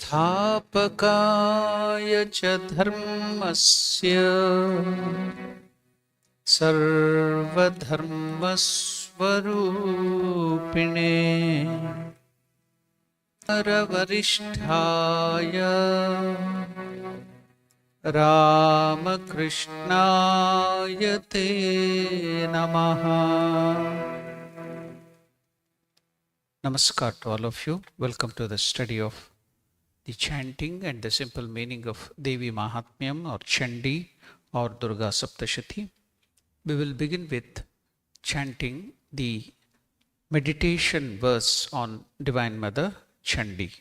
संस्थापकाय च धर्मस्य सर्वधर्मस्वरूपिणे वरिष्ठाय रामकृष्णाय ते नमः. Namaskar to all of you. Welcome to the study of the chanting and the simple meaning of Devi Mahatmyam or Chandi or Durga Saptashati. We will begin with chanting the meditation verse on Divine Mother Chandi.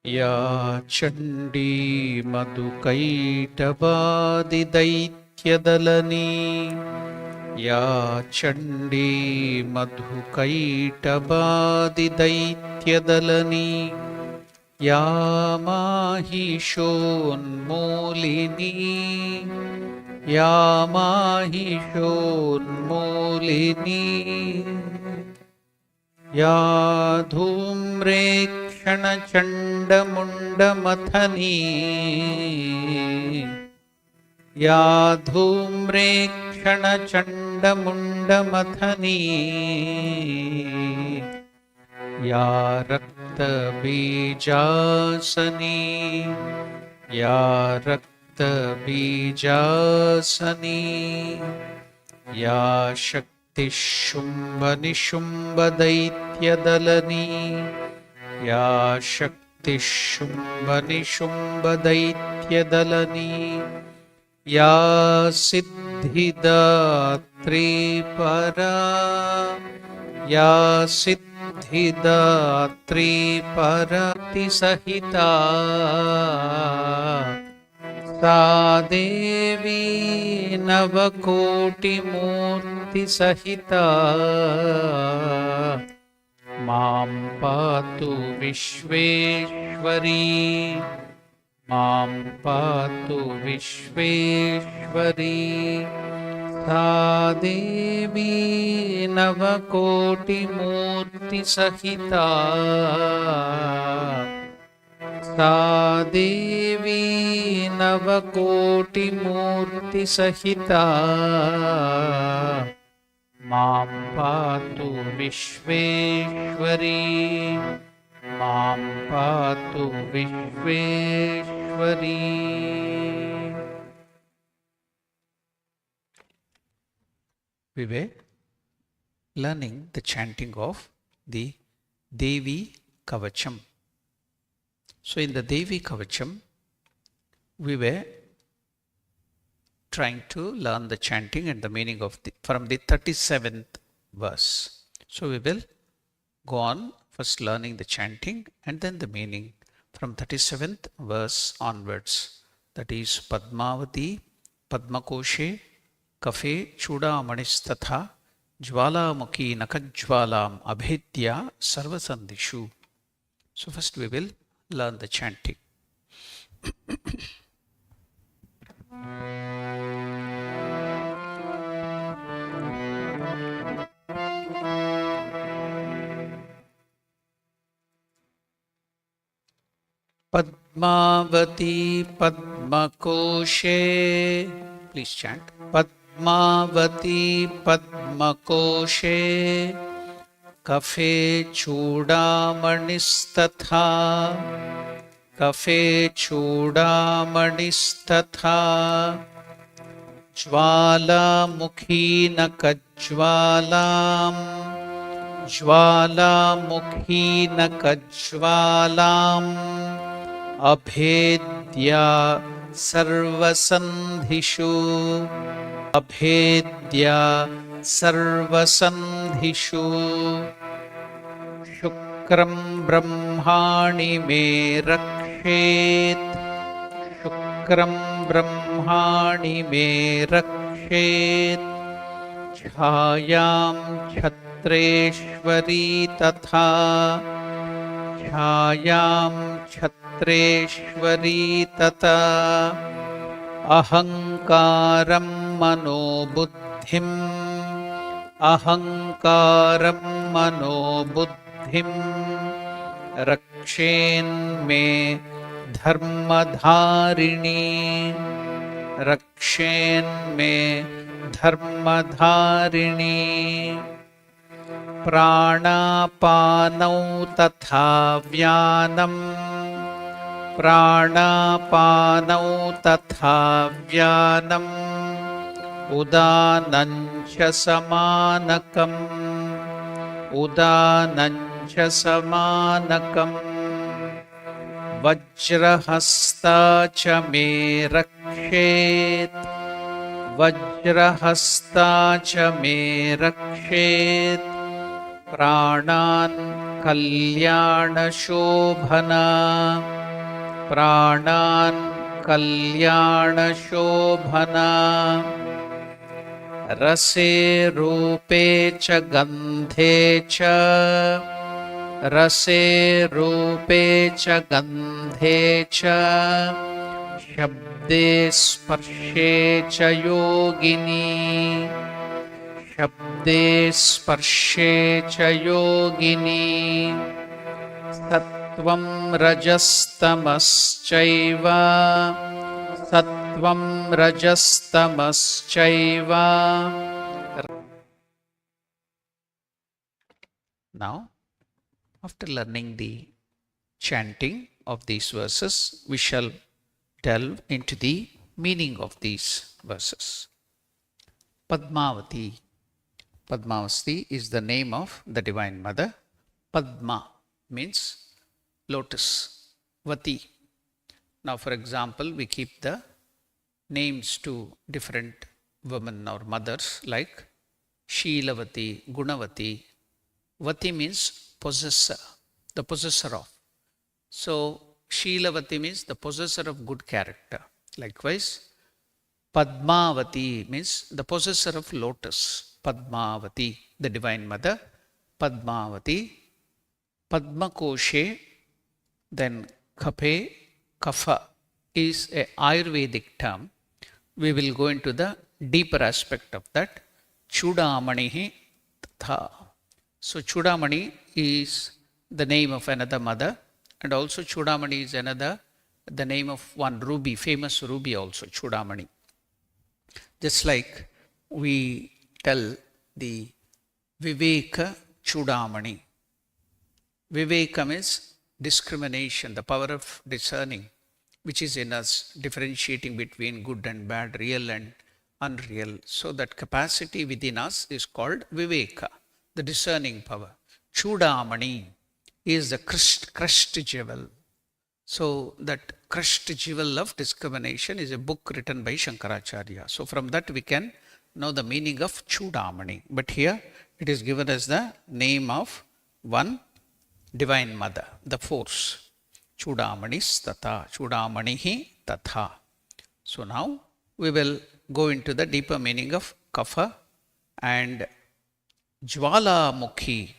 या चण्डी मधुकैटभादिदैत्यदलनी या चण्डी मधुकैटभादिदैत्यदलनी या माहिषोन्मूलिनी या माहिषोन्मूलिनी या धूम्रेक्षणचण्डमुण्डमथनी या धूम्रेक्षणचण्डमुण्डमथनी या रक्तबीजासनी या रक्तबीजासनी या शक्तिशुम्भनिशुम्भदैत्यदलनी या शक्तिशुम्भनिशुम्भदैत्यदलनी या सिद्धिदात्री परा या सिद्धिदात्री परतिसहिता सा देवी नवकोटिमूर्तिसहिता मां पातु विश्वेश्वरी मां पातु विश्वेश्वरी सा देवी नवकोटिमूर्तिसहिता सा देवी नवकोटिमूर्तिसहिता मां पातु विश्वेश्वरी मां पातु Vishweshwari. We were learning the chanting of the Devi Kavacham. So in the Devi Kavacham, we were trying to learn the chanting and the meaning of from the 37th verse. So we will go on first learning the chanting and then the meaning from 37th verse onwards. That is Padmavati, Padmakoshe, Kafe, Chudamanistatha, Jwalamukhi, Nakajwalam, Abhedya, Sarvasandishu. So first we will learn the chanting. Padmavati Padmakoshe. Please chant. Padmavati Padmakoshe. Kafe Chudamanistatha. Kafe Chudamanistatha. Jwalamukhi Nakajwalam. Jwalamukhi Nakajwalam. Abhedya Sarvasandhishu. Abhedya Sarvasandhishu. Shukram Brahmani me rakshet. Shukram Brahmani me rakshet. Chhayam Chhatreshwari tatha. छायां Chhatreshwari तथा अहङ्कारं मनोबुद्धिम् अहङ्कारं मनोबुद्धिं रक्षेन्मे धर्मधारिणी रक्षेन्मे धर्मधारिणी प्राणापानौ तथा व्यानं प्राणापानौ तथा व्यानम् उदानं च समानकम् उदानं च समानकम् वज्रहस्ता च मे रक्षेत् वज्रहस्ता च मे रक्षेत् प्राणान् कल्याणशोभना प्राणान् कल्याणशोभना रसे रूपे च गन्धे च रसे रूपे च गन्धे च शब्दे स्पर्शे च योगिनी शब्दे स्पर्शे च योगिनी सत्वं रजस्तमश्चैव सत्वं रजस्तमश्चैव. Now, after learning the chanting of these verses, we shall delve into the meaning of these verses. Padmavati. Padmavati is the name of the Divine Mother. Padma means lotus. Vati. Now, for example, we keep the names to different women or mothers like Sheelavati, Gunavati. Vati means possessor, the possessor of. So, Sheelavati means the possessor of good character. Likewise, Padmavati means the possessor of lotus. Padmavati, the Divine Mother. Padmavati. Padmakoshe, then Kaphe, Kapha is a Ayurvedic term. We will go into the deeper aspect of that. Chudamanihi Tatha. So Chudamani is the name of another mother, and also Chudamani is another, the name of one ruby, famous ruby also, Chudamani. Just like we tell the Viveka Chudamani. Viveka means discrimination, the power of discerning, which is in us, differentiating between good and bad, real and unreal. So that capacity within us is called Viveka, the discerning power. Chudamani is the crushed jewel. So that crushed jewel of discrimination is a book written by Shankaracharya. So from that we can know the meaning of Chudamani. But here it is given as the name of one Divine Mother, the force. Chudamanis Tatha, Chudamanihi Tatha. So now we will go into the deeper meaning of Kapha and Jwalamukhi,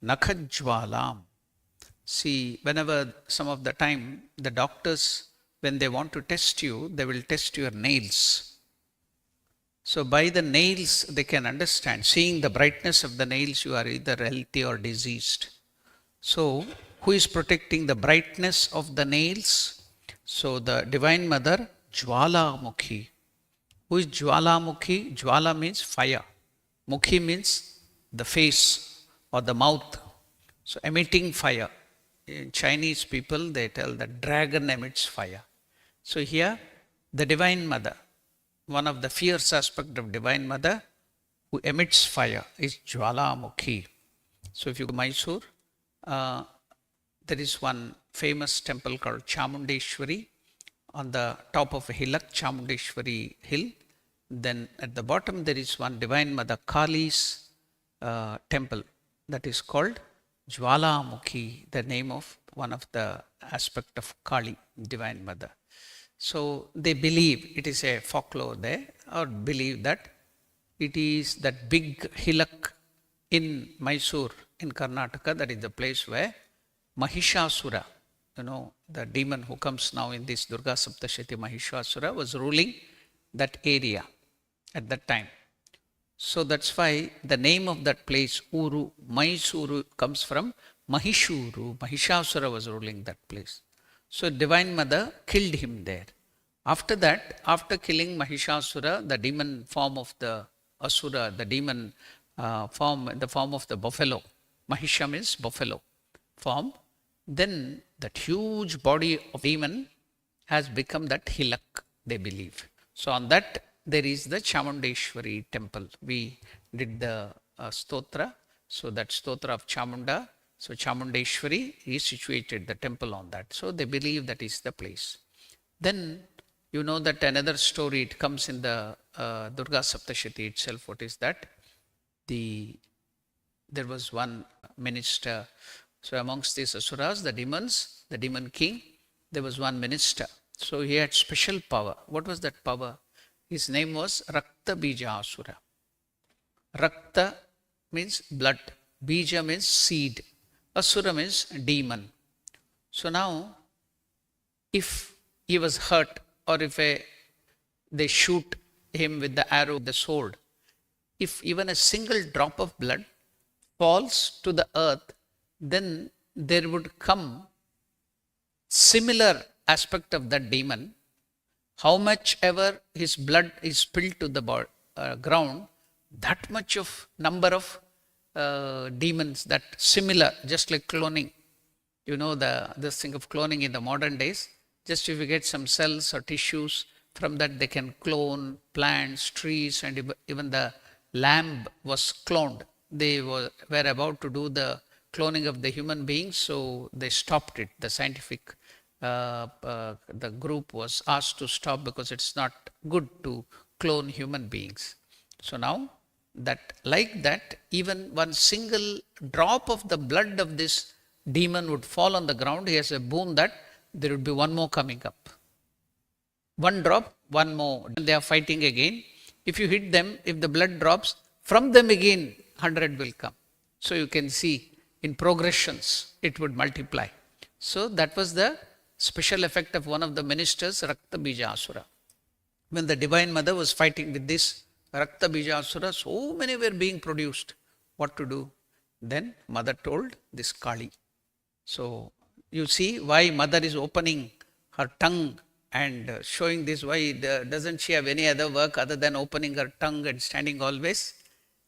Nakhajwalam. See, whenever some of the time the doctors, when they want to test you, they will test your nails. So by the nails they can understand. Seeing the brightness of the nails, you are either healthy or diseased. So who is protecting the brightness of the nails? So the Divine Mother, Jwalamukhi. Who is Jwalamukhi? Jwala means fire. Mukhi means the face or the mouth. So emitting fire. In Chinese people, they tell that dragon emits fire. So here, the Divine Mother, one of the fierce aspect of Divine Mother who emits fire is Jwalamukhi. So if you go to Mysore, there is one famous temple called Chamundeshwari on the top of a hillock, Chamundeshwari hill. Then at the bottom there is one Divine Mother Kali's temple that is called Jwalamukhi, the name of one of the aspect of Kali, Divine Mother. So they believe, it is a folklore there, or believe that it is that big hillock in Mysore, in Karnataka, that is the place where Mahishasura, the demon who comes now in this Durga Saptashati, Mahishasura was ruling that area at that time. So that's why the name of that place, Uru, Mysuru, comes from Mahishuru. Mahishasura was ruling that place. So Divine Mother killed him there. After that, after killing Mahishasura, the demon form of the Asura, the demon form, the form of the buffalo, Mahisha means buffalo form, then that huge body of demon has become that hilak, they believe. So on that, there is the Chamundeshwari temple. We did the stotra. So that stotra of Chamunda. So Chamundeshwari is situated, the temple on that. So they believe that is the place. Then you know that another story, it comes in the Durga Saptashati itself. What is that? There was one minister. So amongst these asuras, the demons, the demon king, there was one minister. So he had special power. What was that power? His name was Rakta Bija Asura. Rakta means blood. Bija means seed. Asura means demon. So now, if he was hurt or if they shoot him with the arrow, the sword, if even a single drop of blood falls to the earth, then there would come similar aspect of that demon. How much ever his blood is spilled to the ground, that much of number of demons, that similar, just like cloning. You know this thing of cloning in the modern days. Just if you get some cells or tissues, from that they can clone plants, trees, and even the lamb was cloned. They were about to do the cloning of the human beings, so they stopped it. The scientific the group was asked to stop because it's not good to clone human beings. So now that, like that, even one single drop of the blood of this demon would fall on the ground. He has a boon that there would be one more coming up. One drop, one more. They are fighting again. If you hit them, if the blood drops, from them again 100 will come. So you can see in progressions it would multiply. So that was the special effect of one of the ministers, Rakta Bija Asura. When the Divine Mother was fighting with this Rakta Bija Asura, so many were being produced. What to do? Then Mother told this Kali. So you see why Mother is opening her tongue and showing this. Why doesn't she have any other work other than opening her tongue and standing always?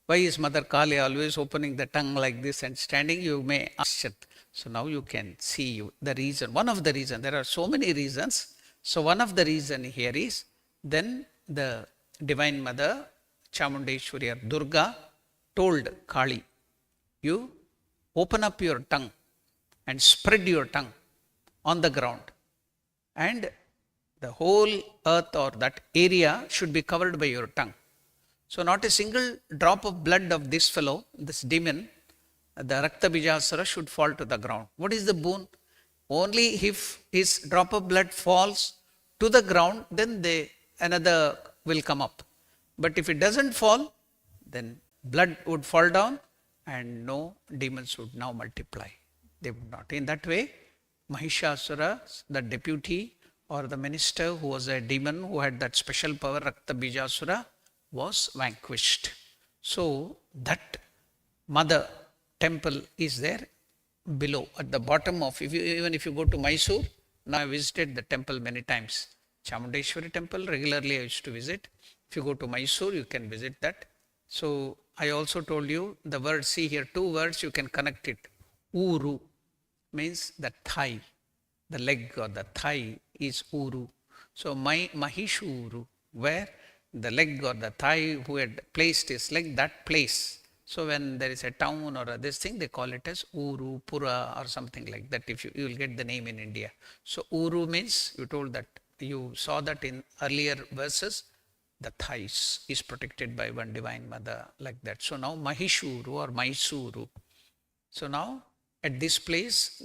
Why is Mother Kali always opening the tongue like this and standing? You may ask. So now you can see the reason. One of the reasons, there are so many reasons. So one of the reason here is, then the Divine Mother, Chamundeshwari or Durga, told Kali, you open up your tongue and spread your tongue on the ground. And the whole earth or that area should be covered by your tongue. So not a single drop of blood of this fellow, this demon, the Rakta Bijasura, should fall to the ground. What is the boon? Only if his drop of blood falls to the ground, then another will come up. But if it doesn't fall, then blood would fall down and no demons would now multiply. They would not. In that way, Mahishasura, the deputy or the minister who was a demon who had that special power, Rakta Bijasura, was vanquished. So that Mother temple is there below at the bottom of, even if you go to Mysore, now I visited the temple many times. Chamundeshwari temple regularly I used to visit. If you go to Mysore, you can visit that. So I also told you the word, see here, two words you can connect it. Uru means the thigh, the leg or the thigh is Uru. So Mahishuru, where the leg or the thigh who had placed his leg, that place. So when there is a town or this thing, they call it as Uru, Pura or something like that. If you will get the name in India. So Uru means, you told that, you saw that in earlier verses, the thighs is protected by one Divine Mother like that. So now Mahishuru or Mysuru. So now at this place,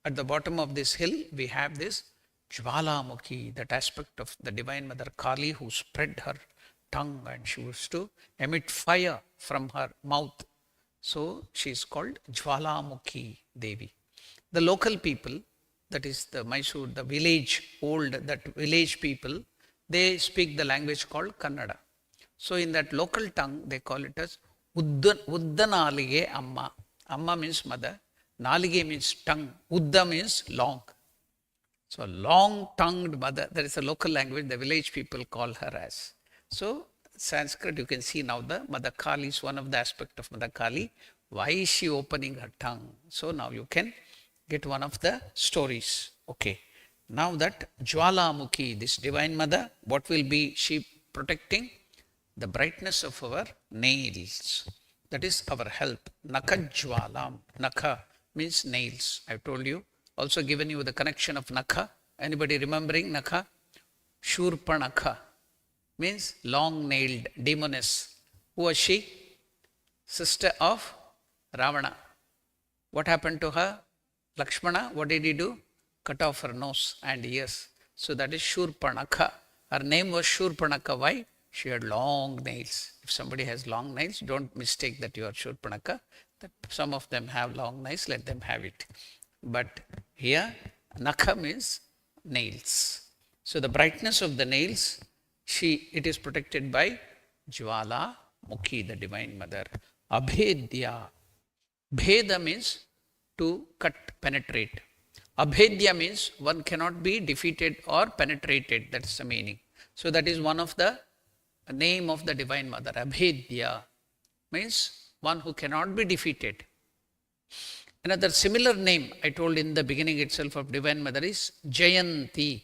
at the bottom of this hill, we have this Jwalamukhi, that aspect of the Divine Mother Kali who spread her tongue and she used to emit fire from her mouth. So she is called Jwalamukhi Devi. The local people, that is the Mysore, the village, that village people, they speak the language called Kannada. So in that local tongue, they call it as Uddanalige Amma. Amma means mother. Nalige means tongue. Udda means long. So long-tongued mother, that is a local language, the village people call her as. So Sanskrit, you can see now the Mother Kali is one of the aspects of Mother Kali. Why is she opening her tongue? So now you can get one of the stories. Okay. Now that Jwalamukhi, this Divine Mother, what will be she protecting? The brightness of our nails. That is our health. Nakha Jwalam. Nakha means nails. I told you. Also given you the connection of Nakha. Anybody remembering Nakha? Shurpanakha means long-nailed demoness. Who was she? Sister of Ravana. What happened to her? Lakshmana, what did he do? Cut off her nose and ears. So that is Shurpanakha. Her name was Shurpanakha. Why? She had long nails. If somebody has long nails, don't mistake that you are Shurpanakha. That some of them have long nails, let them have it. But here, Nakha means nails. So the brightness of the nails, it is protected by Jwala Mukhi, the Divine Mother. Abhedya. Bheda means to cut, penetrate. Abhedya means one cannot be defeated or penetrated. That's the meaning. So that is one of the name of the Divine Mother. Abhedya means one who cannot be defeated. Another similar name I told in the beginning itself of Divine Mother is Jayanti.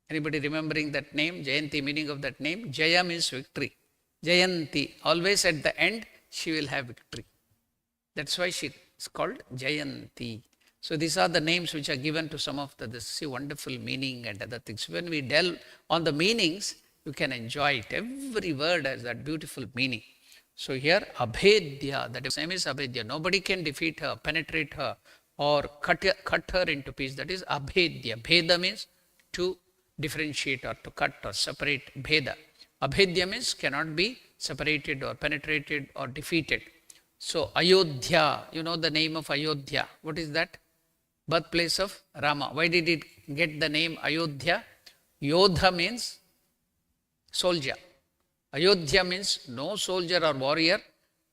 Anybody remembering that name? Jayanti, meaning of that name? Jaya means victory. Jayanti, always at the end she will have victory. That's why she is called Jayanti. So these are the names which are given to some of this wonderful meaning and other things. When we delve on the meanings, you can enjoy it. Every word has that beautiful meaning. So here, Abhedya, the name is Abhedya. Nobody can defeat her, penetrate her, or cut her into pieces. That is Abhedya. Bheda means to differentiate or to cut or separate. Bheda. Abhedya means cannot be separated or penetrated or defeated. So Ayodhya, you know the name of Ayodhya. What is that? Birthplace of Rama. Why did it get the name Ayodhya? Yodha means soldier. Ayodhya means no soldier or warrior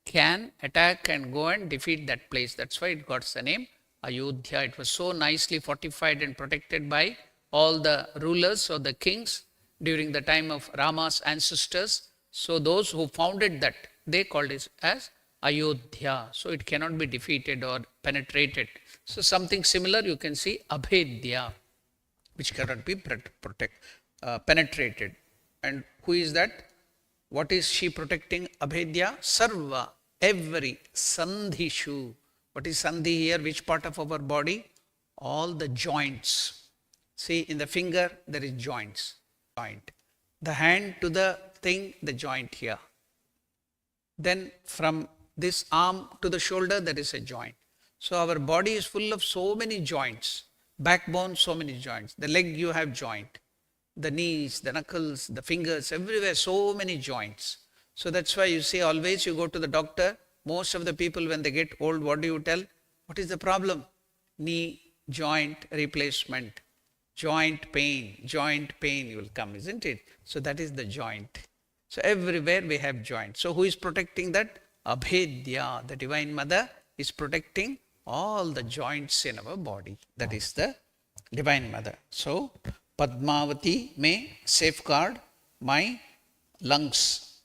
can attack and go and defeat that place. That's why it got the name Ayodhya. It was so nicely fortified and protected by all the rulers or the kings during the time of Rama's ancestors. So those who founded that, they called it as Ayodhya. So it cannot be defeated or penetrated. So something similar you can see Abhedya, which cannot be penetrated. And who is that? What is she protecting? Abhedya? Sarva, every. Sandhishu. What is Sandhi here? Which part of our body? All the joints. See, in the finger, there is joints. Joint. The hand to the thing, the joint here. Then from this arm to the shoulder, there is a joint. So our body is full of so many joints. Backbone, so many joints. The leg, you have joint. The knees, the knuckles, the fingers, everywhere, so many joints. So that's why you see always you go to the doctor, most of the people when they get old, what do you tell? What is the problem? Knee, joint replacement, joint pain you will come, isn't it? So that is the joint. So everywhere we have joints. So who is protecting that? Abhedya, the Divine Mother is protecting all the joints in our body. That is the Divine Mother. So Padmavati may safeguard my lungs.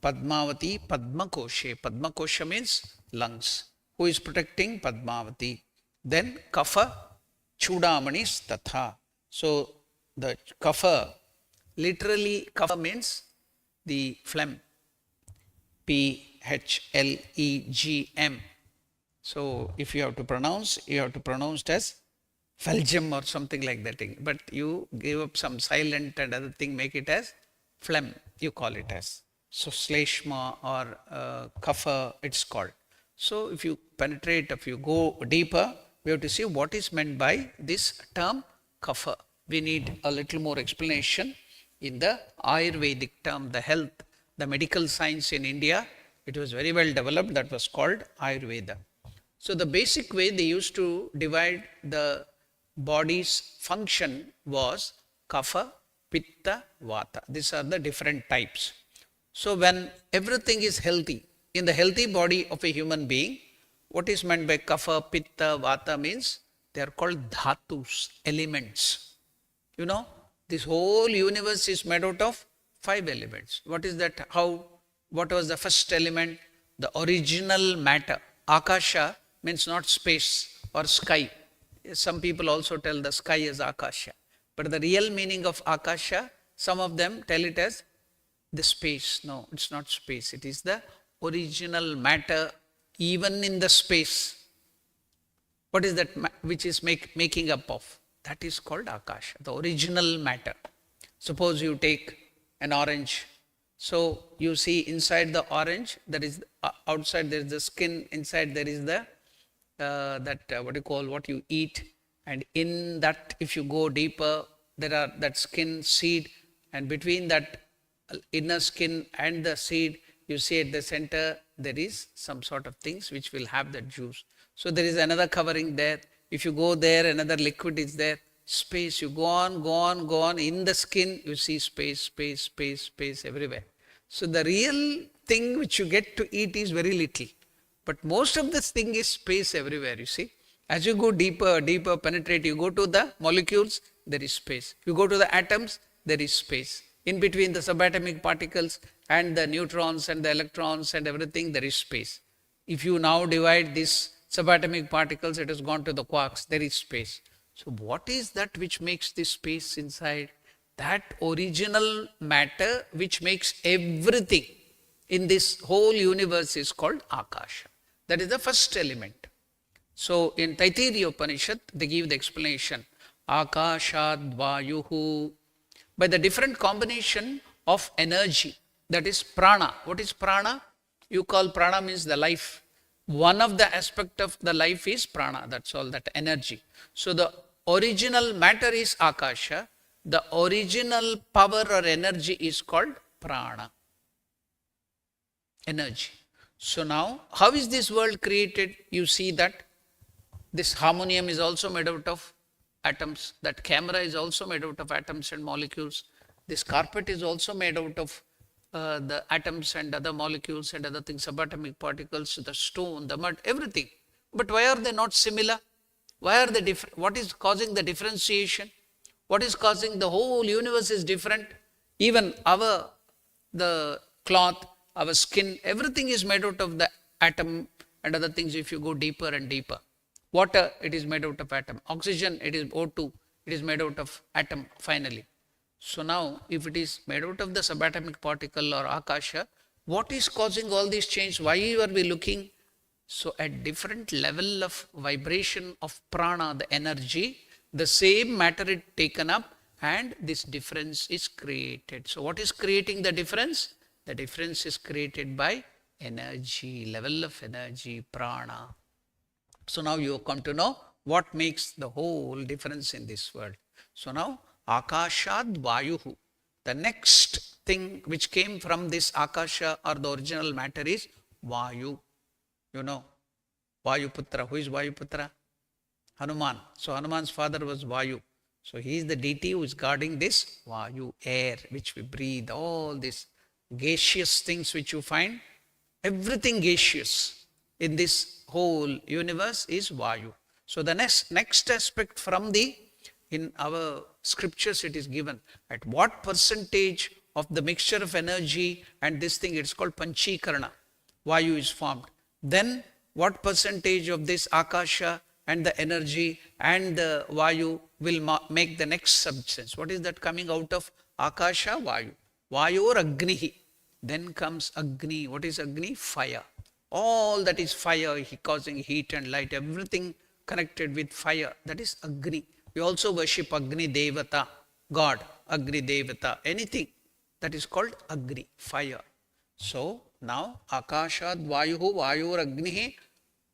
Padmavati, Padmakoshe. Padmakosha means lungs. Who is protecting? Padmavati. Then Kapha, Chudamanis Tatha. So the Kapha, literally Kapha means the phlegm. P-H-L-E-G-M. So if you have to pronounce it as Phalgem or something like that. But you give up some silent and other thing, make it as phlegm, you call it as. So Shleshma or Kapha, it's called. So if you penetrate, if you go deeper, we have to see what is meant by this term Kapha. We need a little more explanation in the Ayurvedic term, the health, the medical science in India. It was very well developed. That was called Ayurveda. So the basic way they used to divide the body's function was kapha, pitta, vata. These are the different types. So when everything is healthy, in the healthy body of a human being, what is meant by kapha, pitta, vata means they are called dhatus, elements. You know, this whole universe is made out of 5 elements. What is that? What was the first element? The original matter. Akasha means not space or sky. Some people also tell the sky as Akasha. But the real meaning of Akasha, some of them tell it as the space. No, it's not space. It is the original matter, even in the space. What is that which is making up of? That is called Akasha, the original matter. Suppose you take an orange. So you see inside the orange, there is outside there is the skin, inside there is the what you eat, and in that if you go deeper, there are that skin, seed, and between that inner skin and the seed, you see at the center there is some sort of things which will have that juice. So there is another covering there. If you go there, another liquid is there. Space, you go on. In the skin, you see space everywhere. So the real thing which you get to eat is very little. But most of this thing is space everywhere, you see. As you go deeper, penetrate, you go to the molecules, there is space. You go to the atoms, there is space. In between the subatomic particles and the neutrons and the electrons and everything, there is space. If you now divide these subatomic particles, it has gone to the quarks, there is space. So what is that which makes this space inside? That original matter which makes everything in this whole universe is called Akasha. That is the first element. So in Taittiriya Upanishad, they give the explanation, Akashad Vayuhu, by the different combination of energy, that is prana. What is prana? You call prana means the life. One of the aspect of the life is prana, that's all, that energy. So the original matter is Akasha, the original power or energy is called prana. Energy. So now, how is this world created? You see that this harmonium is also made out of atoms, that camera is also made out of atoms and molecules, this carpet is also made out of the atoms and other molecules and other things, subatomic particles, the stone, the mud, everything. But why are they not similar? Why are they different? What is causing the differentiation? What is causing the whole universe is different? Even the cloth, our skin, everything is made out of the atom and other things if you go deeper and deeper. Water, it is made out of atom. Oxygen, it is O2, it is made out of atom finally. So now, if it is made out of the subatomic particle or Akasha, what is causing all these changes? Why are we looking? So at different level of vibration of prana, the energy, the same matter is taken up and this difference is created. So what is creating the difference? The difference is created by energy, level of energy, prana. So now you come to know what makes the whole difference in this world. So now, Akashad Vayuhu. The next thing which came from this Akasha or the original matter is Vayu. You know, Vayuputra. Who is Vayuputra? Hanuman. So Hanuman's father was Vayu. So he is the deity who is guarding this Vayu, air which we breathe, all these gaseous things which you find. Everything gaseous in this whole universe is Vayu. So the next aspect from in our scriptures it is given, at what percentage of the mixture of energy and this thing, it's called Panchikarana, Vayu is formed. Then what percentage of this Akasha and the energy and the Vayu will make the next substance. What is that coming out of Akasha? Vayu. Vayu or Agnihi. Then comes Agni. What is Agni? Fire. All that is fire, causing heat and light, everything connected with fire, that is Agni. We also worship Agni Devata, God, Agni Devata, anything that is called Agni, fire. So now Akashad Vayuhu Vayur Agnihi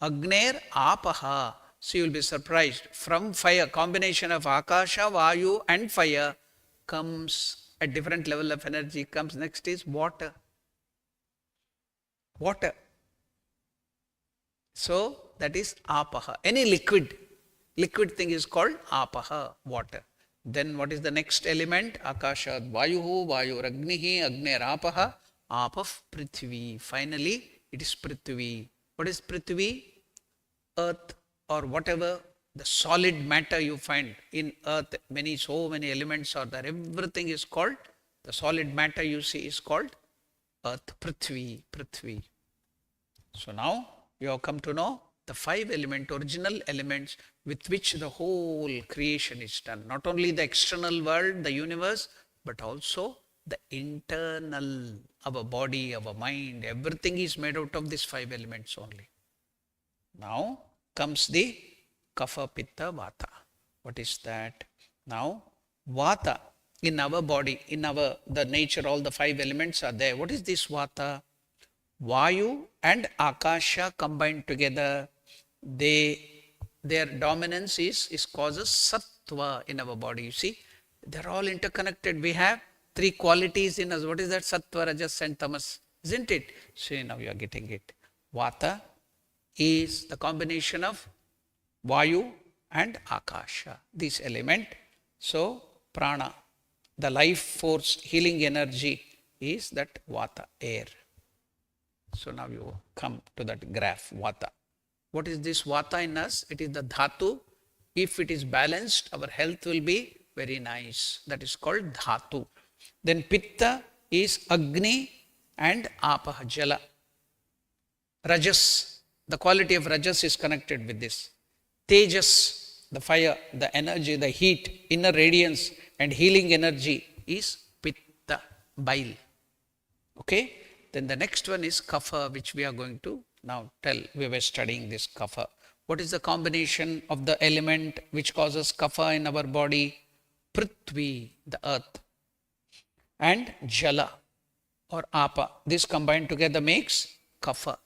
Agner Apaha. So you will be surprised. From fire, combination of Akasha, Vayu and fire comes a different level of energy. Comes next is water. Water. So that is apaha. Any liquid thing is called apaha, water. Then what is the next element? Akashat vayuhu, vayuragnihi, agnirapaha, apav prithvi. Finally, it is prithvi. What is prithvi? Earth or whatever, the solid matter you find in earth, so many elements are there. Everything is called, the solid matter you see is called earth, prithvi. So now you have come to know the 5 original elements with which the whole creation is done. Not only the external world, the universe, but also the internal, our body, our mind, everything is made out of these 5 elements only. Now comes the kapha, pitta, vata. What is that? Now vata in our body, the nature, all the 5 elements are there. What is this vata? Vayu and akasha combined together, their dominance is causes sattva in our body. You see, they're all interconnected. We have 3 qualities in us. What is that? Sattva, rajas and tamas. Isn't it? See, now you are getting it. Vata is the combination of vayu and akasha, this element. So prana, the life force, healing energy is that vata, air. So now you come to that graph, vata. What is this vata in us? It is the dhatu. If it is balanced, our health will be very nice. That is called dhatu. Then pitta is agni and apaha, jala. Rajas, the quality of rajas is connected with this. Tejas, the fire, the energy, the heat, inner radiance and healing energy is pitta, bile. Okay? Then the next one is kapha, which we are going to now tell. We were studying this kapha. What is the combination of the element which causes kapha in our body? Prithvi, the earth, and jala or apa. This combined together makes kapha.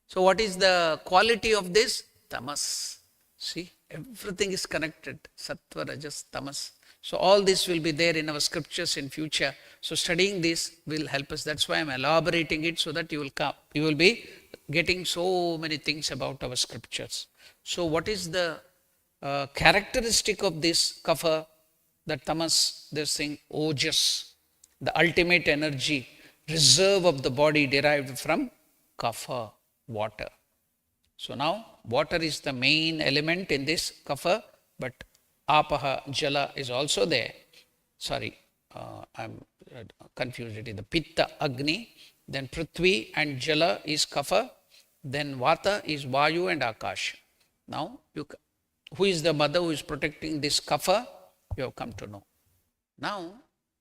So what is the quality of this? Tamas. See, everything is connected. Sattva, rajas, tamas. So all this will be there in our scriptures in future. So studying this will help us. That's why I'm elaborating it so that you will be getting so many things about our scriptures. So what is the characteristic of this kapha? The tamas, this thing, ojas, the ultimate energy, reserve of the body derived from kapha, water. So now water is the main element in this kapha, but apaha, jala is also there. Sorry, I'm confused. It is the pitta, agni, then prithvi and jala is kapha, then vata is vayu and akasha. Now, who is the mother who is protecting this kapha? You have come to know. Now,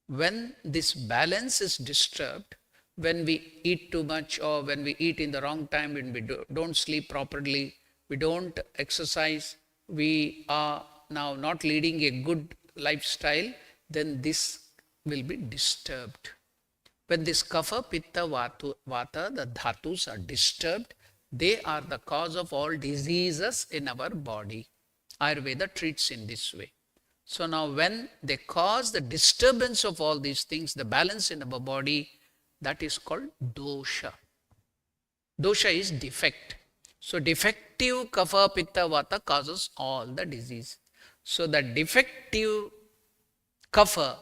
when this balance is disturbed, when we eat too much or when we eat in the wrong time, when we don't sleep properly, we don't exercise, we are now not leading a good lifestyle, then this will be disturbed. When this kapha, pitta, vata, the dhatus are disturbed, they are the cause of all diseases in our body. Ayurveda treats in this way. So now when they cause the disturbance of all these things, the balance in our body, that is called dosha. Dosha is defect. So defective kapha, pitta, vata causes all the disease. So the defective kapha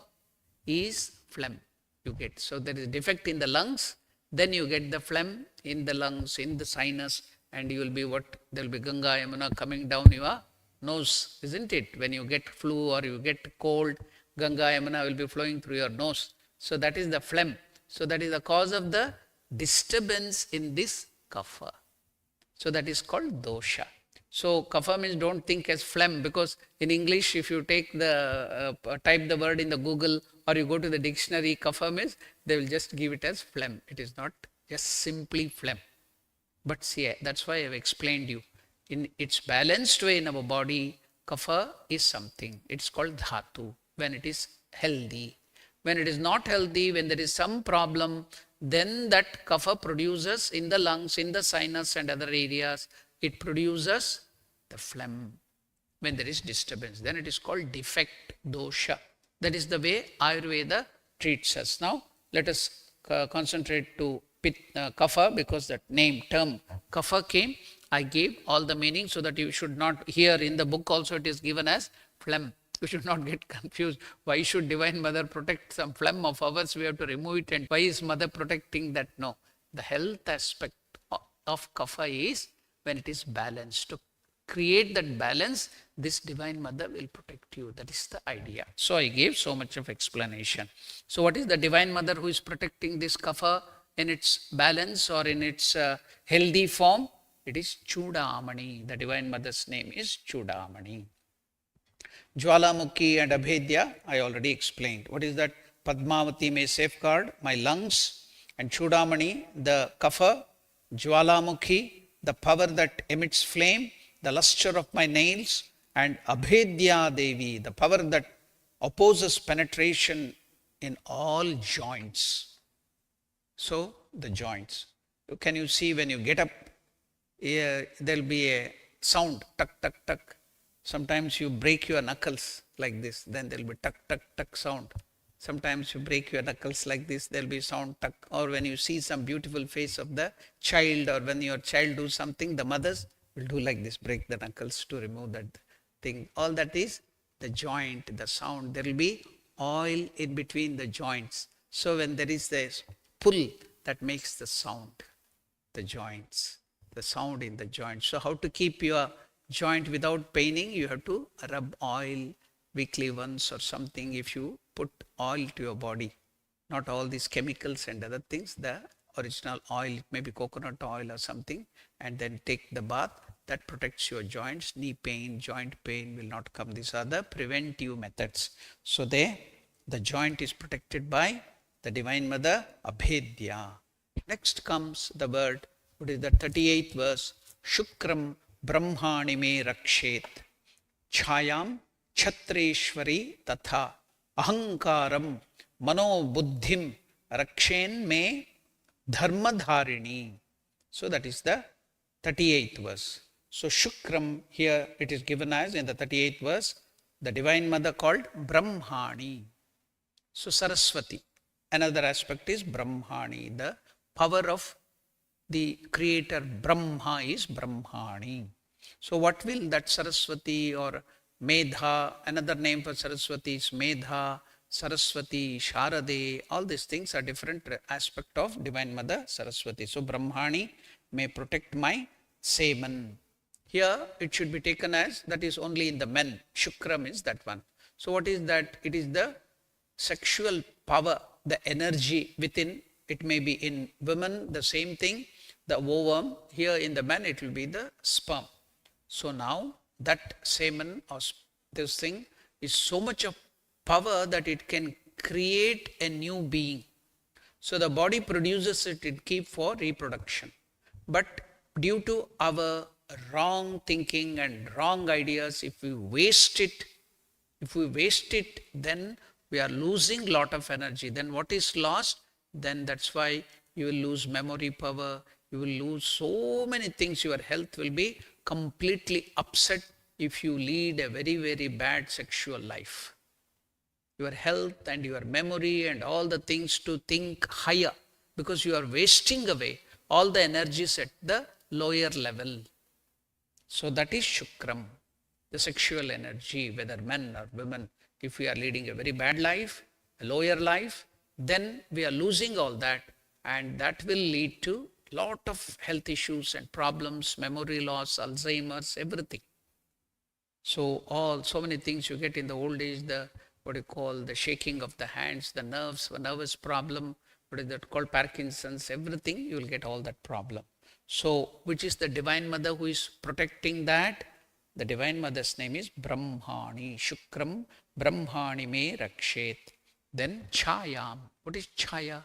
is phlegm. You get. So there is defect in the lungs, then you get the phlegm in the lungs, in the sinus, and you will be what? There will be Ganga, Yamuna coming down your nose, isn't it? When you get flu or you get cold, Ganga, Yamuna will be flowing through your nose. So that is the phlegm. So that is the cause of the disturbance in this kapha. So that is called dosha. So kapha means don't think as phlegm, because in English if you take the type the word in the Google or you go to the dictionary, kapha means they will just give it as phlegm. It is not just simply phlegm. But see, that's why I have explained you. In its balanced way in our body, kapha is something. It's called dhatu when it is healthy. When it is not healthy, when there is some problem, then that kapha produces in the lungs, in the sinus and other areas, it produces the phlegm when there is disturbance. Then it is called defect, dosha. That is the way Ayurveda treats us. Now, let us concentrate to kapha, because that name, term kapha came. I gave all the meaning so that you should not, here in the book also it is given as phlegm. You should not get confused. Why should Divine Mother protect some phlegm of ours? We have to remove it. And why is Mother protecting that? No. The health aspect of kapha is when it is balanced. To create that balance, this Divine Mother will protect you. That is the idea. So I gave so much of explanation. So what is the Divine Mother who is protecting this kapha in its balance or in its healthy form? It is Chudamani. The Divine Mother's name is Chudamani. Jwalamukhi and Abhedya, I already explained. What is that? Padmavati may safeguard my lungs, and Chudamani, the kapha, Jwalamukhi, the power that emits flame, the luster of my nails, and Abhedya Devi, the power that opposes penetration in all joints. So, the joints. Can you see when you get up, there will be a sound, tuck, tuck, tuck. Sometimes you break your knuckles like this, then there will be tuck, tuck, tuck sound. Sometimes you break your knuckles like this, there will be sound tuck. Or when you see some beautiful face of the child, or when your child do something, the mothers will do like this, break the knuckles to remove that thing. All that is the joint, the sound. There will be oil in between the joints. So when there is this pull, that makes the sound, the joints, the sound in the joints. So how to keep your joint without paining? You have to rub oil weekly once or something. If you put oil to your body, not all these chemicals and other things, the original oil, maybe coconut oil or something, and then take the bath, that protects your joints. Knee pain, joint pain will not come. These are the preventive methods. So the joint is protected by the Divine Mother, Abhedya. Next comes the word, what is the 38th verse? Shukram Brahmani me rakshet chayam Chhatreshwari tatha ahankaram mano buddhim rakshen me dharmadharini. So that is the 38th verse. So Shukram, here it is given as in the 38th verse, the Divine Mother called Brahmani. So Saraswati. Another aspect is Brahmani. The power of the creator Brahma is Brahmani. So what will that Saraswati or Medha, another name for Saraswati is Medha, Saraswati, Sharade, all these things are different aspect of Divine Mother Saraswati. So Brahmani may protect my semen. Here it should be taken as that is only in the men. Shukram is that one. So what is that? It is the sexual power, the energy within. It may be in women the same thing, the ovum. Here in the man it will be the sperm. So now that semen or this thing is so much of power that it can create a new being. So the body produces it, it keep for reproduction. But due to our wrong thinking and wrong ideas, if we waste it, then we are losing lot of energy. Then what is lost? Then that's why you will lose memory power, you will lose so many things. Your health will be completely upset if you lead a very, very bad sexual life. Your health and your memory and all the things to think higher, because you are wasting away all the energies at the lower level. So that is Shukram, the sexual energy, whether men or women. If we are leading a very bad life, a lower life, then we are losing all that, and that will lead to lot of health issues and problems, memory loss, Alzheimer's, everything. So so many things you get in the old age, the what you call the shaking of the hands, the nerves, a nervous problem, what is that called Parkinson's, everything, you will get all that problem. So which is the Divine Mother who is protecting that? The Divine Mother's name is Brahmani. Shukram Brahmani me rakshet. Then Chayam. What is Chaya?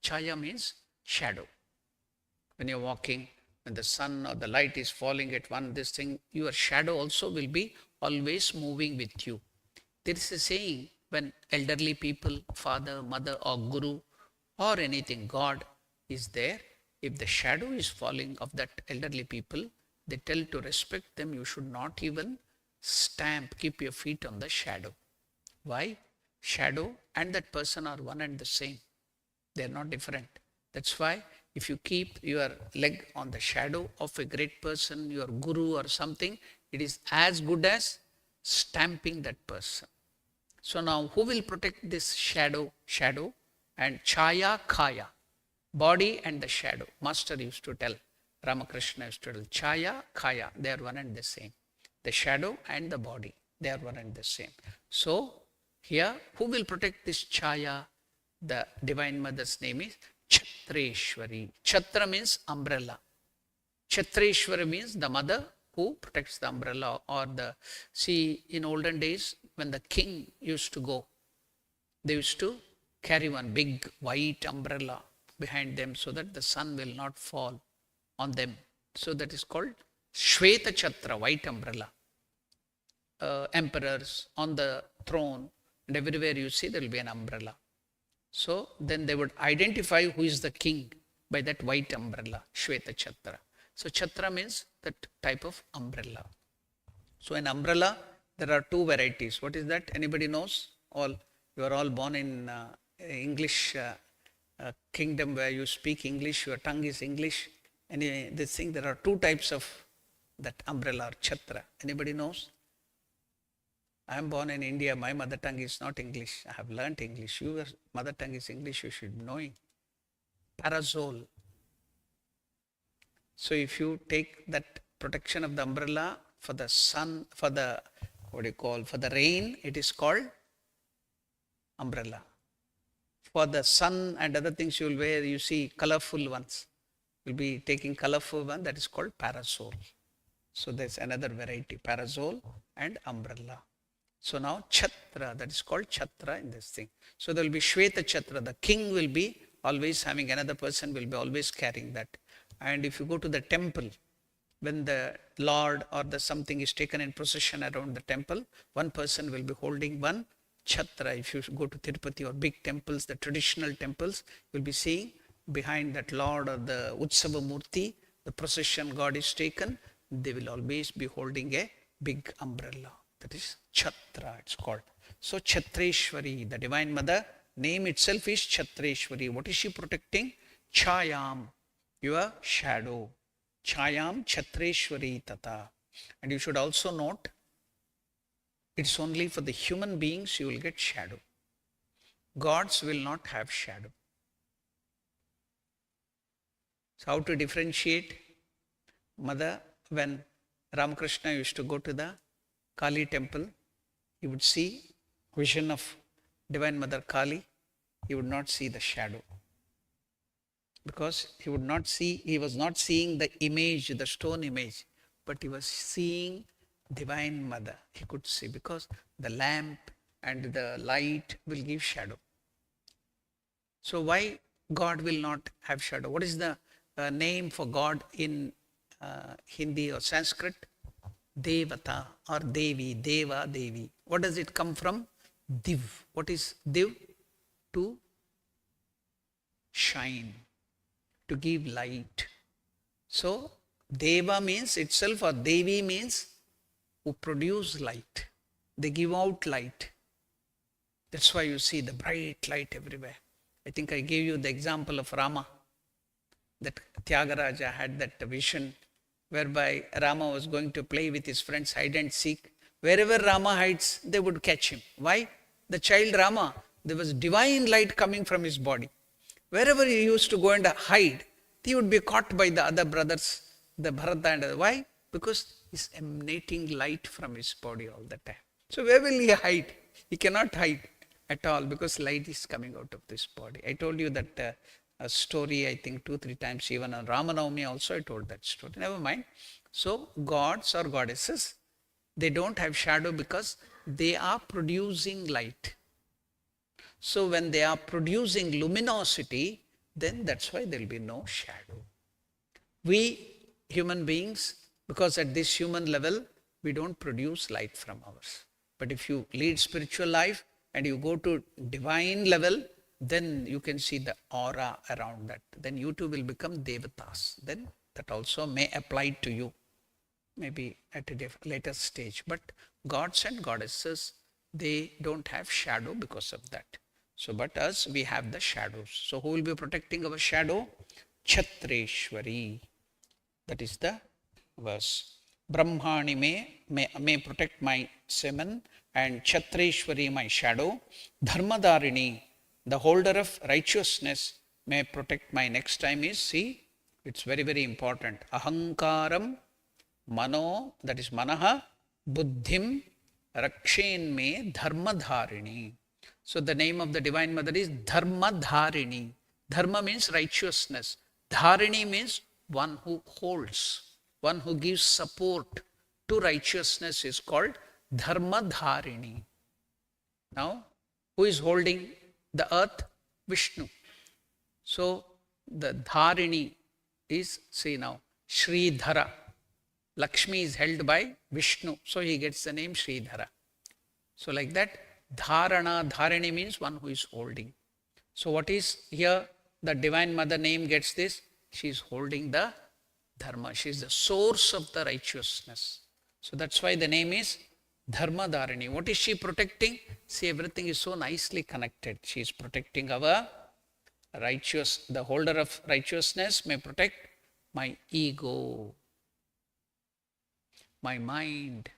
Chaya means shadow. When you're walking, when the sun or the light is falling at this thing, your shadow also will be always moving with you. There is a saying, when elderly people, father, mother or guru or anything, God is there, if the shadow is falling of that elderly people, they tell to respect them, you should not even keep your feet on the shadow. Why? Shadow and that person are one and the same. They are not different. That's why If you keep your leg on the shadow of a great person, your guru or something, it is as good as stamping that person. So now who will protect this shadow? Shadow and chaya kaya, body and the shadow. Master used to tell, Ramakrishna used to tell, chaya kaya, they are one and the same. The shadow and the body, they are one and the same. So here, who will protect this chaya? The Divine Mother's name is Chhatreshwari. Chhatra means umbrella. Chhatreshwari means the mother who protects the umbrella, or the, see, in olden days when the king used to go, they used to carry one big white umbrella behind them so that the sun will not fall on them. So that is called Shweta Chhatra, white umbrella. Emperors on the throne, and everywhere you see there will be an umbrella. So then they would identify who is the king by that white umbrella, Shweta Chhatra. So Chhatra means that type of umbrella. So in umbrella, there are two varieties. What is that? Anybody knows? All, you are all born in English kingdom where you speak English, your tongue is English. Anyway, this thing, there are two types of that umbrella or Chhatra. Anybody knows? I am born in India. My mother tongue is not English. I have learnt English. Your mother tongue is English. You should be knowing. Parasol. So if you take that protection of the umbrella for the sun, for the, what do you call, for the rain, it is called umbrella. For the sun and other things you will wear, you see colorful ones. You will be taking colorful one, that is called parasol. So there's another variety, parasol and umbrella. So now Chhatra, that is called Chhatra in this thing. So there will be Shweta Chhatra, the king will be always having, another person will be always carrying that. And if you go to the temple, when the Lord or the something is taken in procession around the temple, one person will be holding one Chhatra. If you go to Tirupati or big temples, the traditional temples, you will be seeing behind that Lord or the Utsava Murti, the procession God is taken, they will always be holding a big umbrella. That is Chhatra, it's called. So Chhatreshwari, the Divine Mother, name itself is Chhatreshwari. What is she protecting? Chayam, your shadow. Chayam Chhatreshwari Tata. And you should also note, it's only for the human beings you will get shadow. Gods will not have shadow. So how to differentiate? Mother, when Ramakrishna used to go to the Kali temple, he would see vision of Divine Mother Kali. He would not see the shadow. Because he was not seeing the image, the stone image, but he was seeing Divine Mother. He could see, because the lamp and the light will give shadow. So why God will not have shadow? What is the name for God in Hindi or Sanskrit? Devata or Devi, Deva, Devi. What does it come from? Div. What is Div? To shine, to give light. So Deva means itself, or Devi means who produce light. They give out light. That's why you see the bright light everywhere. I think I gave you the example of Rama, that Tyagaraja had that vision whereby Rama was going to play with his friends hide and seek. Wherever Rama hides, they would catch him. Why? The child Rama, there was divine light coming from his body. Wherever he used to go and hide, he would be caught by the other brothers, the Bharata and other. Why? Because he's emanating light from his body all the time. So where will he hide? He cannot hide at all, because light is coming out of this body. I told you that a story, I think 2-3 times, even on Ramanavami also I told that story. Never mind. So gods or goddesses, they don't have shadow because they are producing light. So when they are producing luminosity, then that's why there will be no shadow. We human beings, because at this human level, we don't produce light from ours. But if you lead spiritual life and you go to divine level, then you can see the aura around that. Then you too will become devatas. Then that also may apply to you, maybe at a later stage. But gods and goddesses, they don't have shadow because of that. So, but us, we have the shadows. So, who will be protecting our shadow? Kshatreshwari. That is the verse. Brahmani may protect my semen, and Kshatreshwari my shadow. Dharmadarini, the holder of righteousness, may protect my. Next time is, see, it's very, very important. Ahankaram mano, that is manaha, buddhim rakshen me dharmadharini. So the name of the Divine Mother is Dharmadharini. Dharma means righteousness. Dharini means one who holds, one who gives support to righteousness is called Dharmadharini. Now, who is holding the earth? Vishnu. So, the Dharini is, see now, Sridhara. Lakshmi is held by Vishnu. So, he gets the name Sridhara. So, like that, Dharana, Dharini means one who is holding. So, what is here? The Divine Mother name gets this. She is holding the Dharma. She is the source of the righteousness. So, that's why the name is Dharmadharini. What is she protecting? See, everything is so nicely connected. She is protecting our righteous, the holder of righteousness may protect my ego, my mind,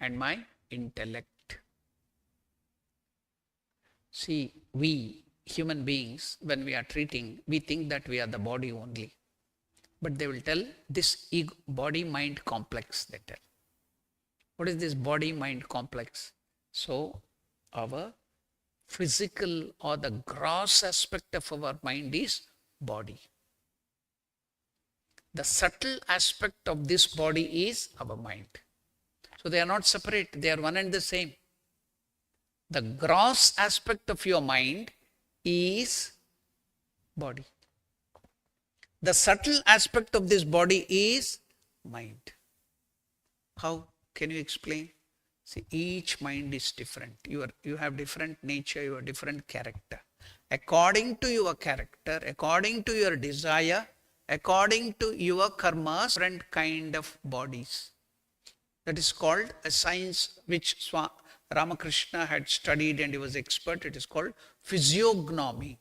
and my intellect. See, we human beings, when we are treating, we think that we are the body only. But they will tell this ego, body-mind complex, they tell. What is this body-mind complex? So, our physical or the gross aspect of our mind is body. The subtle aspect of this body is our mind. So, they are not separate, they are one and the same. The gross aspect of your mind is body. The subtle aspect of this body is mind. How can you explain? See, each mind is different. You have different nature, you have different character. According to your character, according to your desire, according to your karmas, different kind of bodies. That is called a science which Ramakrishna had studied and he was expert. It is called physiognomy.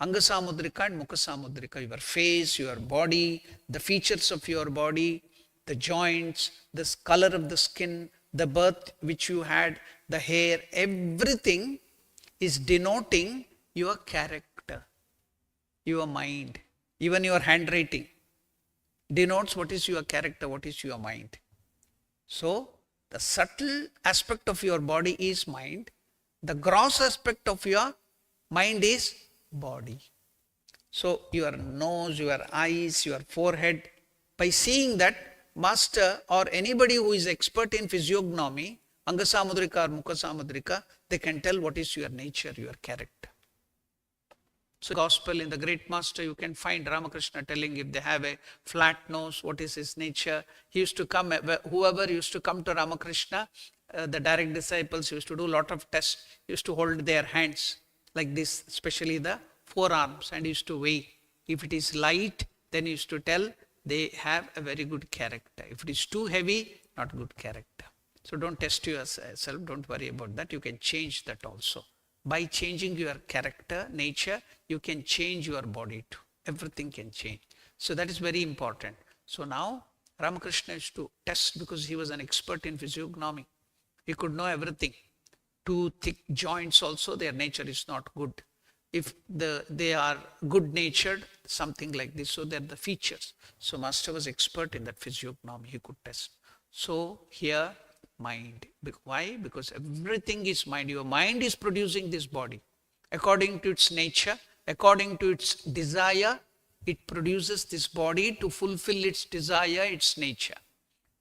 Angasamudrika and Mukhasamudrika. Your face, your body, the features of your body, the joints, the color of the skin, the birth which you had, the hair, everything is denoting your character, your mind. Even your handwriting denotes what is your character, what is your mind. So, the subtle aspect of your body is mind. The gross aspect of your mind is body. So, your nose, your eyes, your forehead, by seeing that, master or anybody who is expert in physiognomy, Angasamudrika or Mukhasamudrika, they can tell what is your nature, your character. So, gospel in the great master, you can find Ramakrishna telling if they have a flat nose, what is his nature. He used to come, whoever used to come to Ramakrishna, the direct disciples used to do a lot of tests, used to hold their hands like this, especially the forearms, and used to weigh. If it is light, then he used to tell they have a very good character. If it is too heavy, not good character. So don't test yourself, don't worry about that. You can change that also. By changing your character, nature, you can change your body too. Everything can change. So that is very important. So now Ramakrishna used to test because he was an expert in physiognomy. He could know everything. Too thick joints also, their nature is not good. If they are good natured, something like this, so they're the features. So master was expert in that physiognomy, he could test. So here, mind. Why? Because everything is mind. Your mind is producing this body. According to its nature, according to its desire, it produces this body to fulfill its desire, its nature.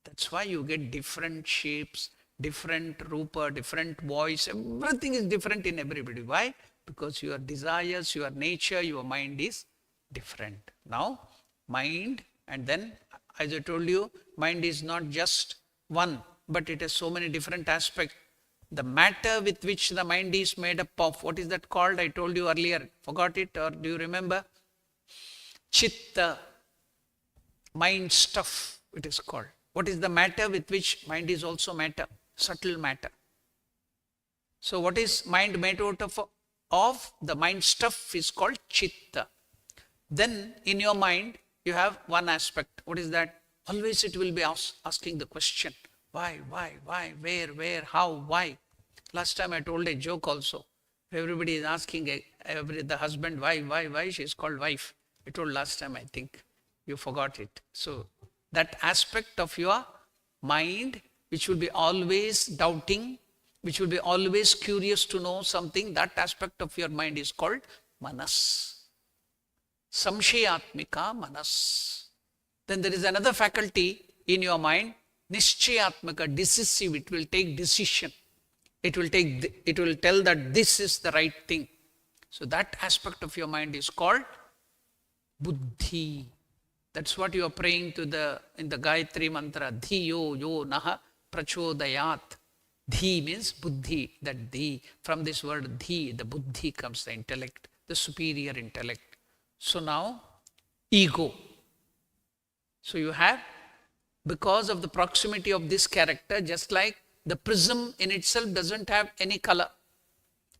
That's why you get different shapes, different rupa, different voice. Everything is different in everybody. Why? Because your desires, your nature, your mind is different. Now, mind, and then, as I told you, mind is not just one, but it has so many different aspects. The matter with which the mind is made up of, what is that called? I told you earlier. Forgot it, or do you remember? Chitta, mind stuff, it is called. What is the matter with which mind is also matter? Subtle matter. So what is mind made out of? The mind stuff is called chitta. Then in your mind, you have one aspect. What is that? Always it will be asking the question. Why, where, how, why? Last time I told a joke also. Everybody is asking the husband, why? She is called wife. I told last time, I think. You forgot it. So that aspect of your mind, which will be always doubting, which will be always curious to know something, that aspect of your mind is called manas. Samshayatmika manas. Then there is another faculty in your mind, Nishchayatmaka, decisive. It will take decision. It will tell that this is the right thing. So that aspect of your mind is called buddhi. That's what you are praying to in the Gayatri mantra. Dhiyo yo naha prachodayat. Dhi means buddhi. That dhi, from this word dhi, the buddhi comes, the intellect, the superior intellect. So now, ego. So you have, because of the proximity of this character, just like the prism in itself doesn't have any color.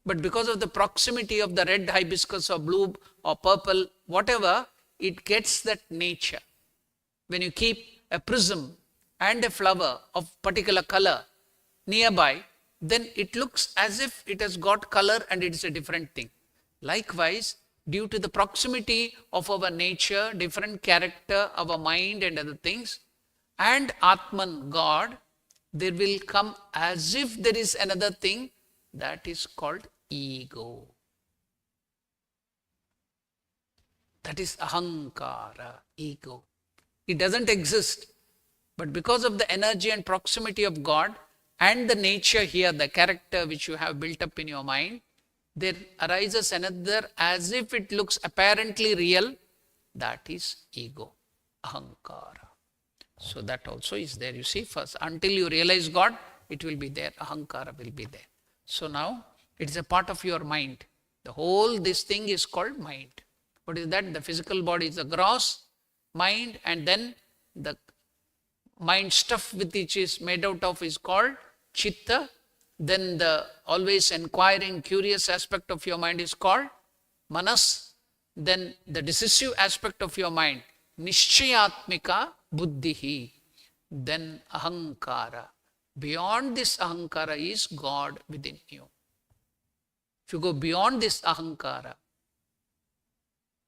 But because of the proximity of the red hibiscus or blue or purple, whatever, it gets that nature. When you keep a prism and a flower of particular color nearby, then it looks as if it has got color and it is a different thing. Likewise, due to the proximity of our nature, different character, our mind and other things, and Atman, God, there will come as if there is another thing that is called ego. That is ahankara, ego. It doesn't exist. But because of the energy and proximity of God and the nature here, the character which you have built up in your mind, there arises another as if it looks apparently real. That is ego, ahankara. So that also is there. You see, first, until you realize God, it will be there. Ahankara will be there. So now, it is a part of your mind. The whole, this thing is called mind. What is that? The physical body is the gross mind, and then the mind stuff with which is made out of is called chitta. Then the always inquiring, curious aspect of your mind is called manas. Then the decisive aspect of your mind, nishchayatmika buddhihi. Then ahankara. Beyond this ahankara is God within you. If you go beyond this ahankara,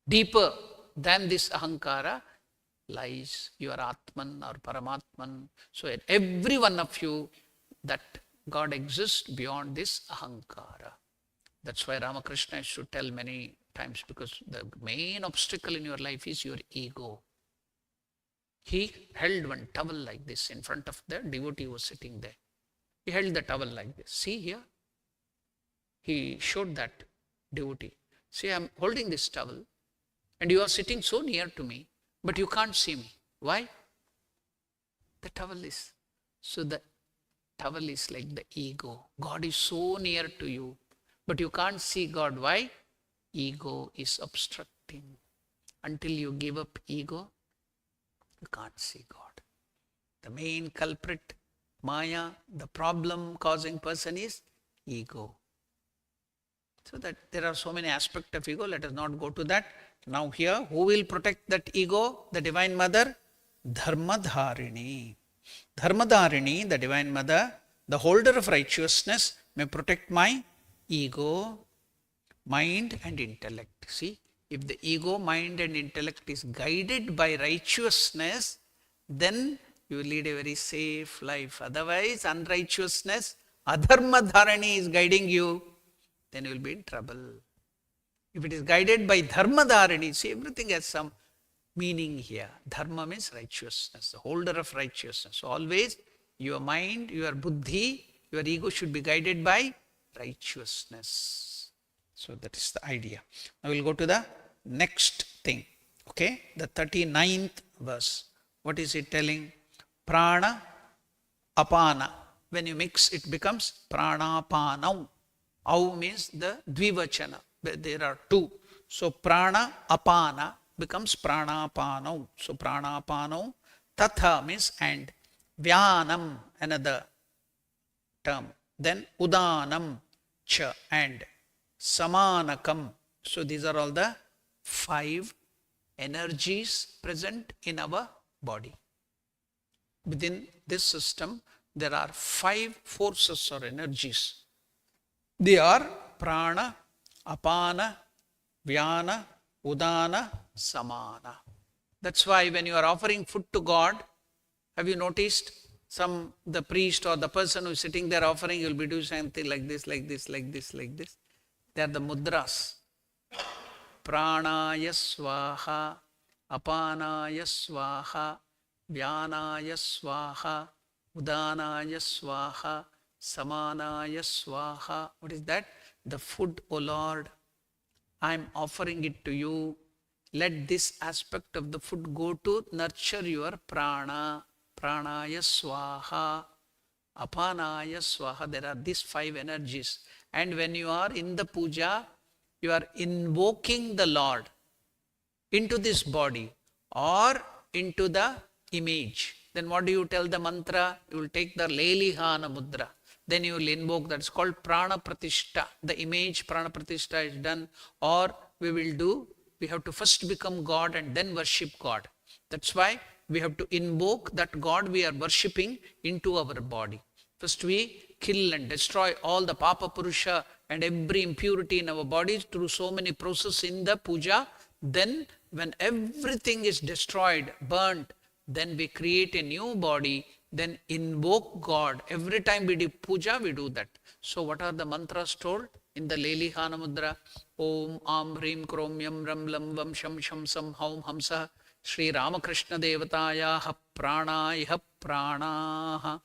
deeper than this ahankara lies your Atman or Paramatman. So at every one of you, that God exists beyond this ahankara. That's why Ramakrishna should tell many times, because the main obstacle in your life is your ego. He held one towel like this in front of the devotee who was sitting there. He held the towel like this. See here. He showed that devotee. See, I am holding this towel and you are sitting so near to me, but you can't see me. Why? The towel is. So the towel is like the ego. God is so near to you, but you can't see God. Why? Ego is obstructing. Until you give up ego, you can't see God. The main culprit, Maya, the problem causing person is ego. So that there are so many aspects of ego. Let us not go to that. Now here, who will protect that ego? The Divine Mother, Dharmadharini. Dharmadharini, the Divine Mother, the holder of righteousness, may protect my ego, mind and intellect. See, if the ego, mind and intellect is guided by righteousness, then you will lead a very safe life. Otherwise, unrighteousness, adharmadharani is guiding you, then you will be in trouble. If it is guided by dharmadharani, see, everything has some meaning here. Dharma means righteousness, the holder of righteousness. So always your mind, your buddhi, your ego should be guided by righteousness. So that is the idea. Now we'll go to the next thing. Okay, the 39th verse. What is it telling? Prana, apana. When you mix, it becomes pranapanam. Au means the dvivachana. There are two. So prana, apana becomes pranapanam. So pranapanam. Tatha means and. Vyanam, another term. Then udanam, cha, and. Samanakam. So these are all the 5 energies present in our body. Within this system, there are 5 forces or energies. They are prana, apana, vyana, udana, samana. That's why when you are offering food to God, have you noticed the priest or the person who is sitting there offering, will be doing something like this, like this, like this, like this. They are the mudras. Pranaya swaha, apanaya swaha, vyanaya swaha, udanaya swaha, samanaya swaha. What is that? The food, O Lord, I am offering it to you. Let this aspect of the food go to nurture your prana. Pranaya swaha, apanaya swaha. There are these 5 energies. And when you are in the puja, you are invoking the Lord into this body or into the image. Then what do you tell the mantra? You will take the Lelihana mudra. Then you will invoke, that's called prana pratishtha. The image prana pratishtha is done. Or we have to first become God and then worship God. That's why we have to invoke that God we are worshipping into our body. First we kill and destroy all the papa purusha and every impurity in our bodies through so many processes in the puja. Then when everything is destroyed, burnt, then we create a new body, then invoke God. Every time we do puja, we do that. So what are the mantras told in the Lelihana mudra? Om Am Hrim Krom Yam Ram Lam Vam Sham Sham Sam Haum Hamsa Shri Ramakrishna Devataya Pranaha Pranaha.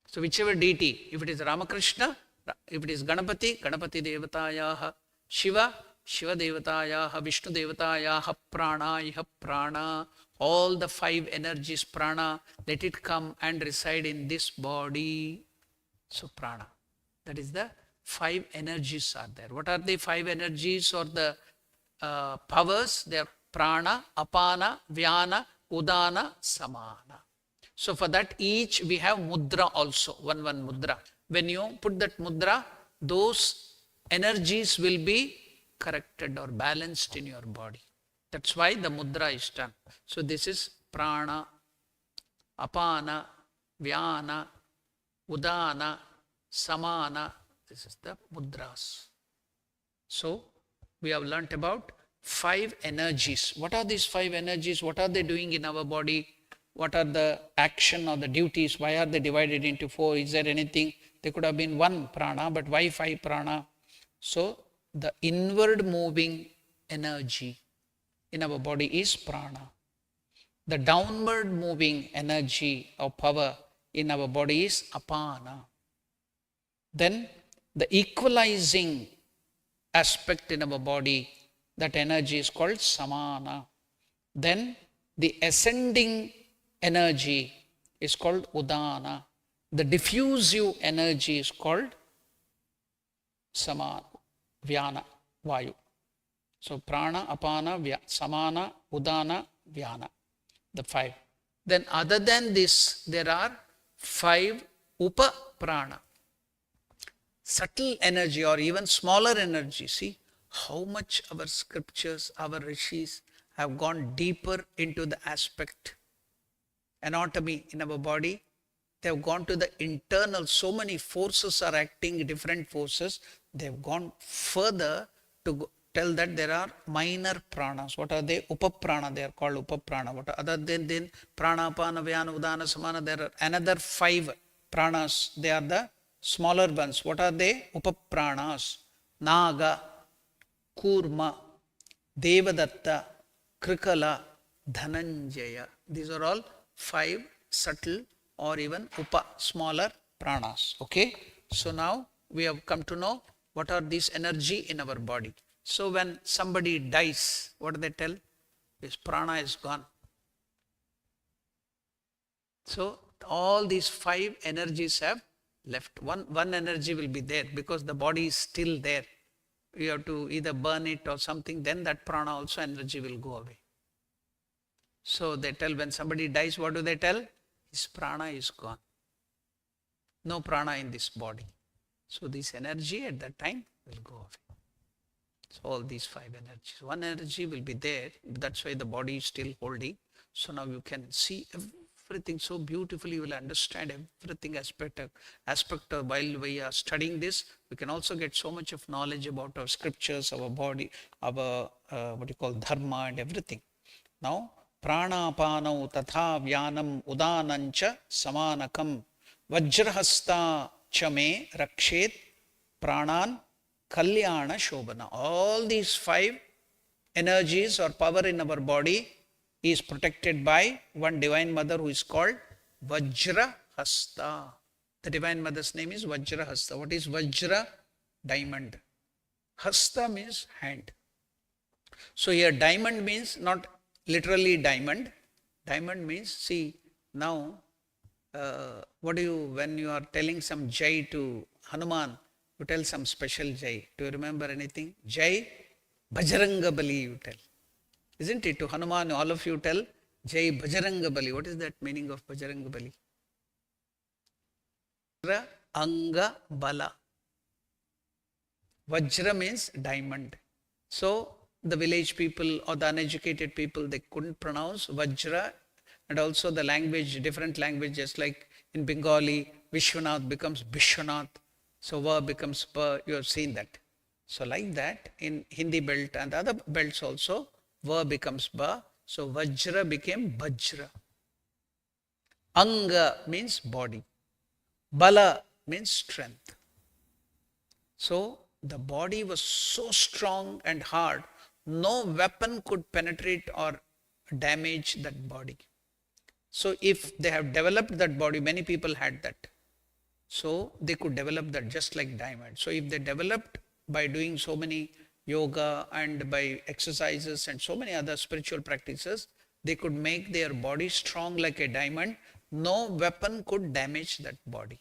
So whichever deity, if it is Ramakrishna, if it is Ganapati, Ganapati Devataya, Shiva, Shiva Devataya, Vishnu Devataya, Prana, Prana, all the 5 energies, prana, let it come and reside in this body. So prana, that is the 5 energies are there. What are the 5 energies or the powers? They are prana, apana, vyana, udana, samana. So for that each we have mudra also, one mudra. When you put that mudra, those energies will be corrected or balanced in your body. That's why the mudra is done. So this is prana, apana, vyana, udana, samana. This is the mudras. So we have learnt about 5 energies. What are these 5 energies? What are they doing in our body? What are the action or the duties? Why are they divided into 4? Is there anything? There could have been 1 prana, but why 5 prana? So the inward moving energy in our body is prana. The downward moving energy or power in our body is apana. Then the equalizing aspect in our body, that energy is called samana. Then the ascending energy is called udana. The diffusive energy is called samana, vyana, vayu. So prana, apana, samana, udana, vyana. The 5. Then other than this, there are 5 upa prana. Subtle energy or even smaller energy. See how much our scriptures, our rishis have gone deeper into the aspect, anatomy in our body. They have gone to the internal, so many forces are acting, different forces. They have gone further to tell that there are minor pranas. What are they? Upaprana, they are called upaprana. What are other than prana, apana, vyana, udana, samana? There are another 5 pranas. They are the smaller ones. What are they? Upapranas. Naga, Kurma, Devadatta, Krikala, Dhananjaya. These are all 5 subtle or even upa, smaller pranas. Okay? So now we have come to know what are these energy in our body. So when somebody dies, what do they tell? His prana is gone. So all these 5 energies have left. One energy will be there because the body is still there. You have to either burn it or something, then that prana also energy will go away. So they tell when somebody dies, what do they tell? His prana is gone. No prana in this body. So this energy at that time will go away. So all these five energies. One energy will be there. That's why the body is still holding. So now you can see everything so beautifully. You will understand everything aspect of while we are studying this. We can also get so much of knowledge about our scriptures, our body, our what you call dharma and everything. Now, pranapanau tatha vyanam udanancha samanakam vajrahasta chame rakshet pranan kalyana shobana. All these five energies or power in our body is protected by one Divine Mother who is called Vajrahasta. The Divine Mother's name is Vajrahasta. What is Vajra? Diamond. Hasta means hand. So here diamond means not literally diamond. Diamond means, see, now when you are telling some Jai to Hanuman, you tell some special Jai. Do you remember anything? Jai Bajranga Bali you tell. Isn't it? To Hanuman, all of you tell Jai Bajranga Bali. What is that meaning of Bajranga Bali? Vajra Anga Bala. Vajra means diamond. So the village people or the uneducated people, they couldn't pronounce Vajra, and also the language, different languages, like in Bengali, Vishwanath becomes Bishwanath. So Va becomes Pa. You have seen that. So like that, in Hindi belt and other belts also, Va becomes Ba. So Vajra became Bajra. Anga means body. Bala means strength. So the body was so strong and hard, no weapon could penetrate or damage that body. So if they have developed that body, many people had that. So they could develop that just like diamond. So if they developed by doing so many yoga and by exercises and so many other spiritual practices, they could make their body strong like a diamond. No weapon could damage that body.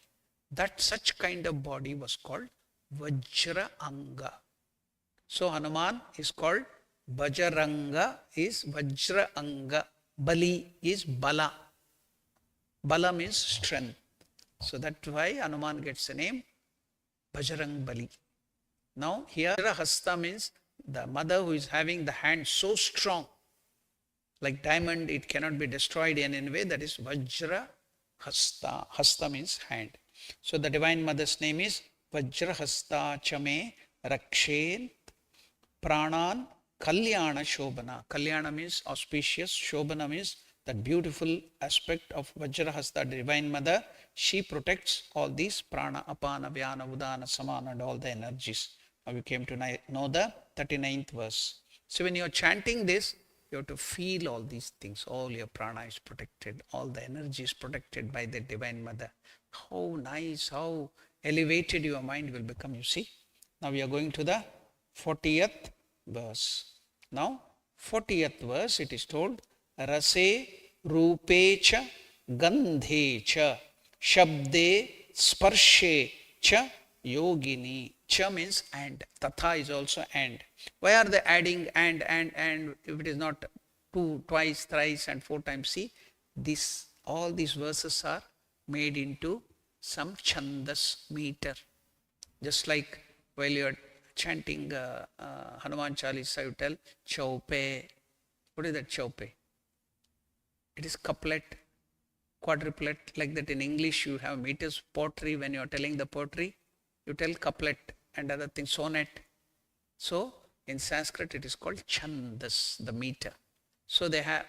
That such kind of body was called Vajra Anga. So Hanuman is called Bajranga, is Vajra Anga. Bali is Bala. Bala means strength. So that's why Hanuman gets the name Bajrang Bali. Now here Hasta means the mother who is having the hand so strong, like diamond, it cannot be destroyed in any way. That is Vajra Hasta. Hasta means hand. So the Divine Mother's name is Vajra Hasta Chame Rakshen Pranan Kalyana Shobana. Kalyana means auspicious. Shobana means that beautiful aspect of Vajrahasta, the Divine Mother. She protects all these prana, apana, vyana, udana, samana and all the energies. Now we came to know the 39th verse. So when you are chanting this, you have to feel all these things. All your prana is protected. All the energy is protected by the Divine Mother. How nice, how elevated your mind will become, you see. Now we are going to the 40th verse. Now 40th verse, it is told, Rase Rupecha Gandhecha Shabde Sparshe Cha Yogini. Cha means and. Tatha is also and. Why are they adding and if it is not twice, thrice and four times? See, all these verses are made into some chandas meter. Just like while you are chanting Hanuman Chalisa, you tell Chaupe. What is that Chaupe? It is couplet, quadruplet, like that. In English you have meters. Poetry, when you are telling the poetry, you tell couplet and other things, sonnet. So in Sanskrit it is called chandas, the meter. So they have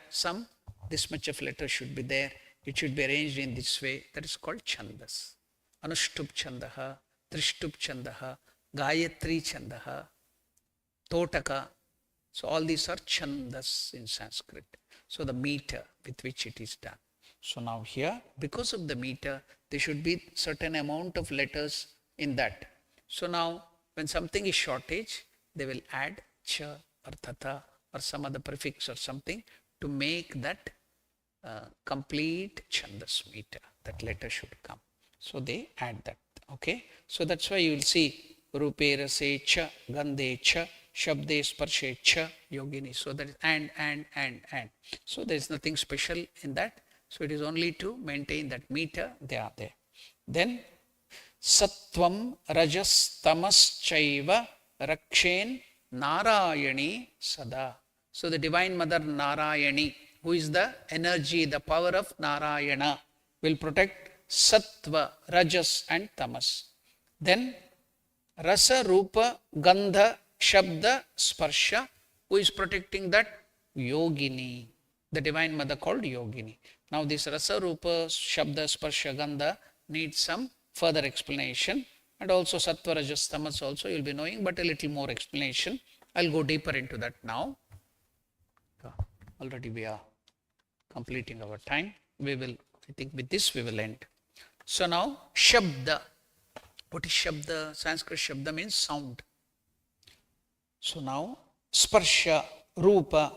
this much of letter should be there. It should be arranged in this way. That is called chandas. Anushtup chandaha, Trishtup chandaha, Gayatri chandaha, Totaka. So all these are chandas in Sanskrit. So the meter with which it is done. So now here, because of the meter, there should be certain amount of letters in that. So now when something is shortage, they will add cha or tata or some other prefix or something to make that complete chandas meter. That letter should come. So they add that. Okay. So that's why you will see Rupe Rase Cha Gandhe Cha Shabde Sparshe Cha Yogini. So that is and. So there is nothing special in that. So it is only to maintain that meter. They are there. Then Sattvam Rajas Tamas Chaiva Rakshen Narayani Sada. So the Divine Mother Narayani, who is the energy, the power of Narayana, will protect Sattva, Rajas and Tamas. Then Rasa, Rupa, Gandha, Shabda, Sparsha, who is protecting that? Yogini, the Divine Mother called Yogini. Now this Rasa, Rupa, Shabda, Sparsha, Gandha needs some further explanation, and also Sattva, Rajas, Tamas also you will be knowing, but a little more explanation. I'll go deeper into that now. Already we are completing our time. We will, I think with this we will end. So now Shabda. What is Shabda? Sanskrit Shabda means sound. So now Sparsha, Rupa,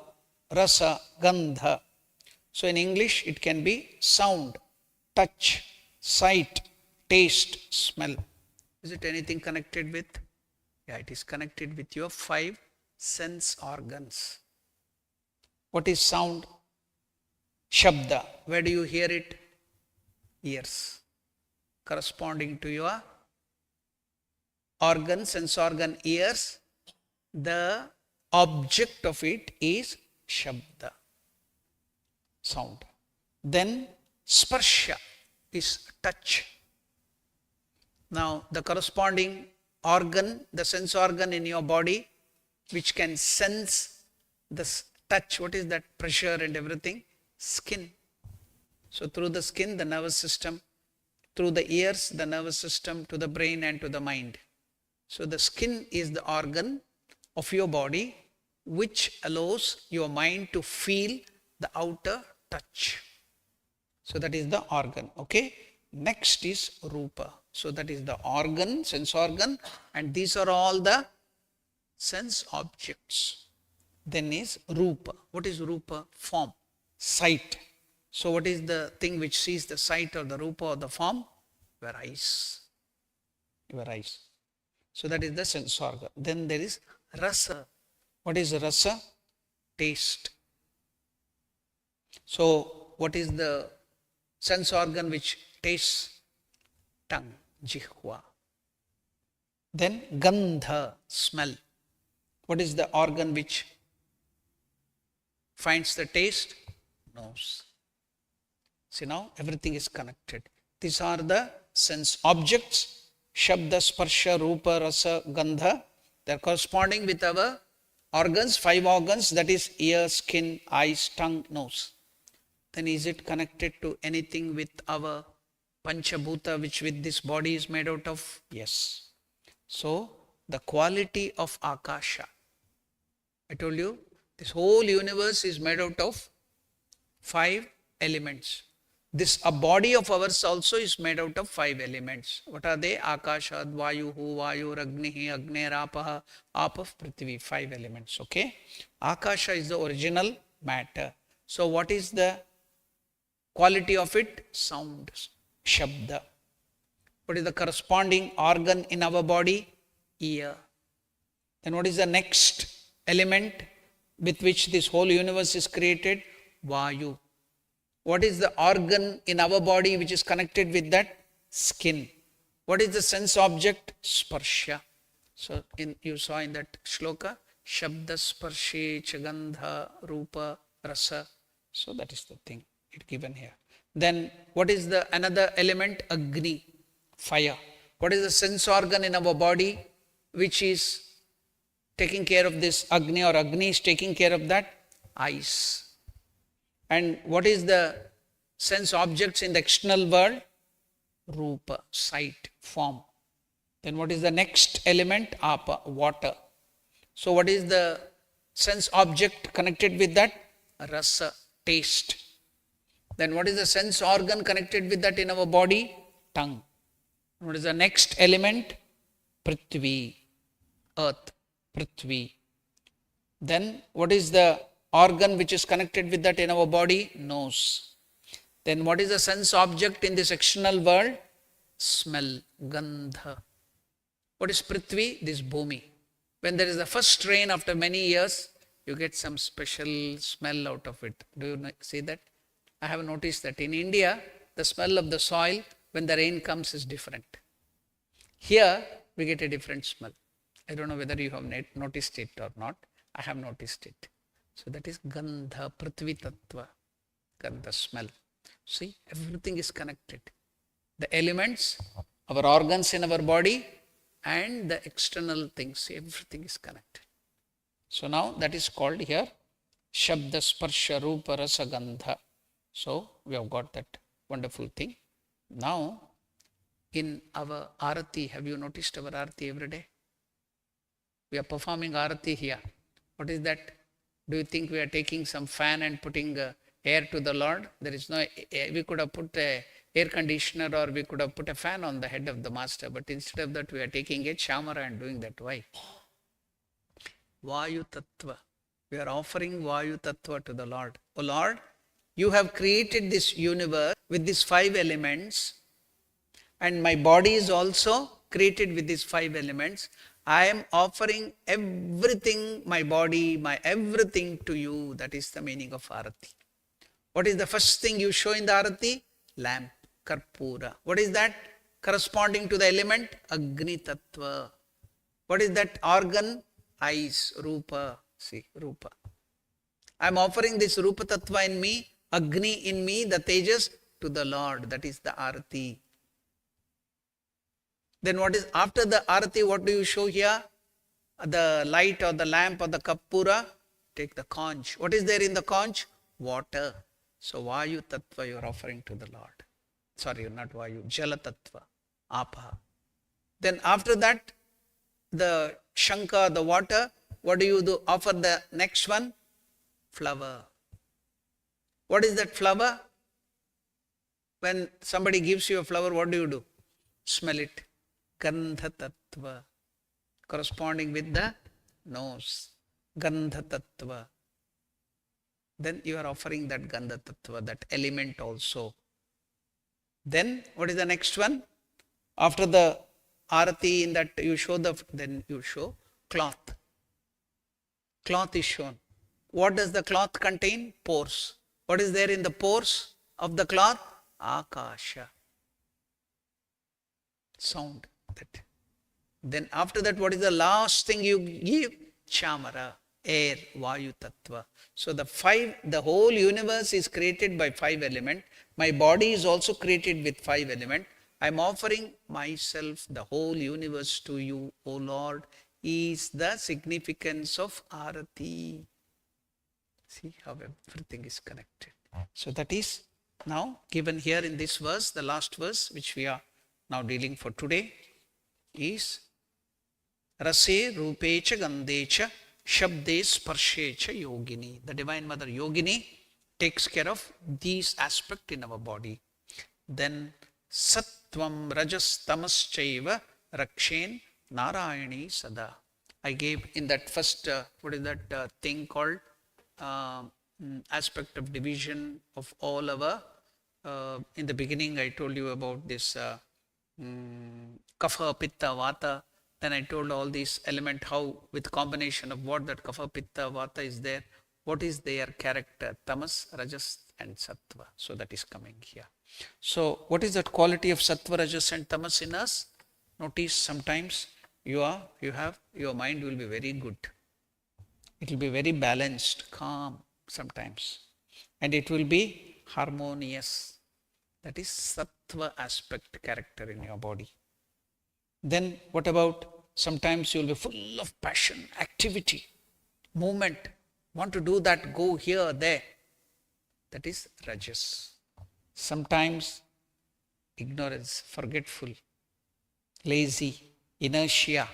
Rasa, Gandha. So in English it can be sound, touch, sight, taste, smell. Is it anything connected with? Yeah, it is connected with your 5 sense organs. What is sound? Shabda. Where do you hear it? Ears. Corresponding to your organ, sense organ, ears, the object of it is Shabda, sound. Then Sparsha is touch. Now the corresponding organ, the sense organ in your body, which can sense the touch, what is that? Pressure and everything? Skin. So through the skin, the nervous system, through the ears, the nervous system, to the brain and to the mind. So the skin is the organ of your body which allows your mind to feel the outer touch. So that is the organ. Okay. Next is Rupa. So that is the organ, sense organ, and these are all the sense objects. Then is Rupa. What is Rupa? Form, sight. So what is the thing which sees the sight or the Rupa or the form? Your eyes. Your eyes. So that is the sense organ. Then there is Rasa. What is Rasa? Taste. So what is the sense organ which tastes? Tongue, Jihva. Then Gandha, smell. What is the organ which finds the taste? Nose. See now, everything is connected. These are the sense objects. Shabda, Sparsha, Rupa, Rasa, Gandha. They are corresponding with our organs, 5 organs, that is ear, skin, eyes, tongue, nose. Then is it connected to anything with our Panchabhuta, which with this body is made out of? Yes. So the quality of Akasha. I told you, this whole universe is made out of 5 elements. This a body of ours also is made out of 5 elements. What are they? Akasha, Vayu, Vayu, Agnihi, Agner, Apaha, Apaf, Prithvi. 5 elements. Okay. Akasha is the original matter. So what is the quality of it? Sound, Shabda. What is the corresponding organ in our body? Ear. Then what is the next element with which this whole universe is created? Vayu. What is the organ in our body which is connected with that? Skin. What is the sense object? Sparsha. So you saw in that shloka, Shabda, Sparshe, Chagandha, Rupa, Rasa. So that is the thing it given here. Then what is the another element? Agni, fire. What is the sense organ in our body which is taking care of this Agni, or Agni is taking care of that? Eyes. And what is the sense objects in the external world? Rupa, sight, form. Then what is the next element? Apa, water. So what is the sense object connected with that? Rasa, taste. Then what is the sense organ connected with that in our body? Tongue. What is the next element? Prithvi, earth, Prithvi. Then what is the organ which is connected with that in our body? Nose. Then what is the sense object in this external world? Smell, Gandha. What is Prithvi? This Bhumi. When there is the first rain after many years, you get some special smell out of it. Do you see that? I have noticed that in India, the smell of the soil when the rain comes is different. Here, we get a different smell. I don't know whether you have noticed it or not. I have noticed it. So that is Gandha, Prithvi Tattva, Gandha, smell. See, everything is connected. The elements, our organs in our body, and the external things, everything is connected. So now that is called here Shabda, Sparsha, Rupa, Rasa, Gandha. So we have got that wonderful thing. Now, in our Arati, have you noticed our Arati every day? We are performing Arati here. What is that? Do you think we are taking some fan and putting air to the Lord? There is no, we could have put a air conditioner or we could have put a fan on the head of the master, but instead of that we are taking a chamara and doing that. Why? Vayu Tattva. We are offering Vayu Tattva to the Lord. O Lord, you have created this universe with these 5 elements, and my body is also created with these 5 elements. I am offering everything, my body, my everything to you. That is the meaning of Arati. What is the first thing you show in the Arati? Lamp, Karpura. What is that? Corresponding to the element? Agni Tattva. What is that organ? Eyes, Rupa. See, Rupa. I am offering this Rupa Tattva in me, Agni in me, the Tejas, to the Lord. That is the Arati. Then what is after the Arati? What do you show here? The light or the lamp or the Kapura? Take the conch. What is there in the conch? Water. So Vayu Tattva you are offering to the Lord. Sorry, not Vayu. Jala Tattva. Apa. Then after that, the Shanka, the water. What do you do? Offer the next one? Flower. What is that flower? When somebody gives you a flower, what do? Smell it. Gandha Tattva. Corresponding with the nose. Gandha Tattva. Then you are offering that Gandha Tattva, that element also. Then what is the next one? After the Arati, in that you show then you show cloth. Cloth is shown. What does the cloth contain? Pores. What is there in the pores of the cloth? Akasha. Sound. That. Then after that, what is the last thing you give? Chamara. Air. Vayu Tattva. So the whole universe is created by 5 elements. My body is also created with 5 elements. I am offering myself, the whole universe to you, O Lord, is the significance of Arati. See how everything is connected. So that is now given here in this verse, the last verse which we are now dealing for today is Rase Rupecha Gandecha Shabde Sparshecha Yogini. The Divine Mother Yogini takes care of these aspects in our body. Then Sattvam Rajas Tamaschaiva Rakshen Narayani Sada. I gave in that first, what is that thing called? Aspect of division of all our, in the beginning I told you about this Kapha, Pitta, Vata. Then I told all these elements how with combination of what that Kapha, Pitta, Vata is there. What is their character? Tamas, Rajas and Sattva. So that is coming here. So what is that quality of Sattva, Rajas and Tamas in us? Notice sometimes your mind will be very good. It will be very balanced, calm sometimes. And it will be harmonious. That is Sattva aspect character in your body. Then what about sometimes you will be full of passion, activity, movement. Want to do that, go here, there. That is Rajas. Sometimes ignorance, forgetful, lazy, inertia.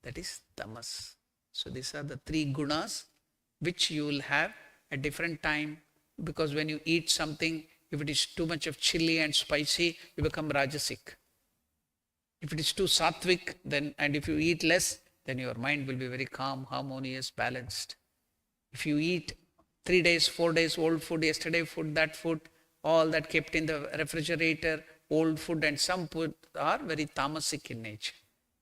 That is Tamas. So these are the 3 gunas which you will have at different time, because when you eat something, if it is too much of chili and spicy, you become Rajasic. If it is too sattvic, then, and if you eat less, then your mind will be very calm, harmonious, balanced. If you eat 3 days, 4 days old food, yesterday food, that food, all that kept in the refrigerator, old food, and some food are very tamasic in nature.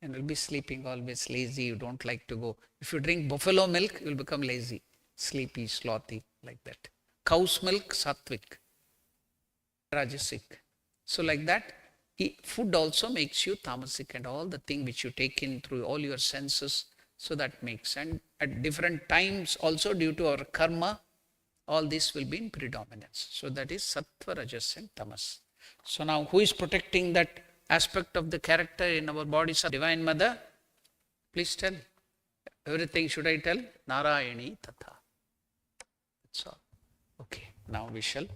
And you'll be sleeping always, lazy, you don't like to go. If you drink buffalo milk, you'll become lazy, sleepy, slothy, like that. Cow's milk, sattvic, rajasic. So like that, Food also makes you tamasic, and all the thing which you take in through all your senses, so that makes. And at different times also, due to our karma, all this will be in predominance. So that is sattva, rajas and tamas. So now who is protecting that aspect of the character in our bodies? Divine Mother? Please tell. Everything should I tell? Narayani Tatha. That's all. Okay, now we shall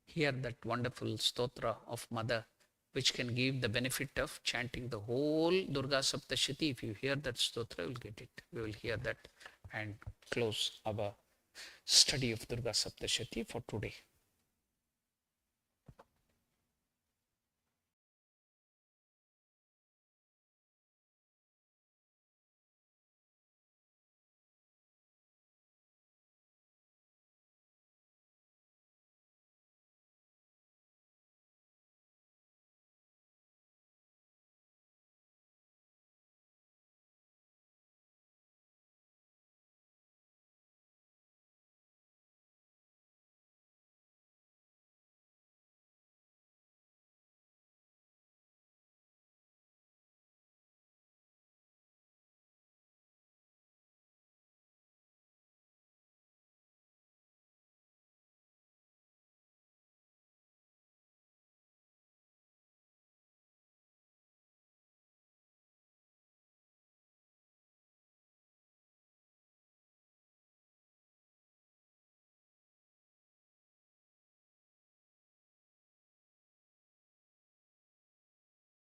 hear that wonderful stotra of Mother, which can give the benefit of chanting the whole Durga Saptashati. If you hear that stotra, you will get it. We will hear that and close our study of Durga Saptashati for today.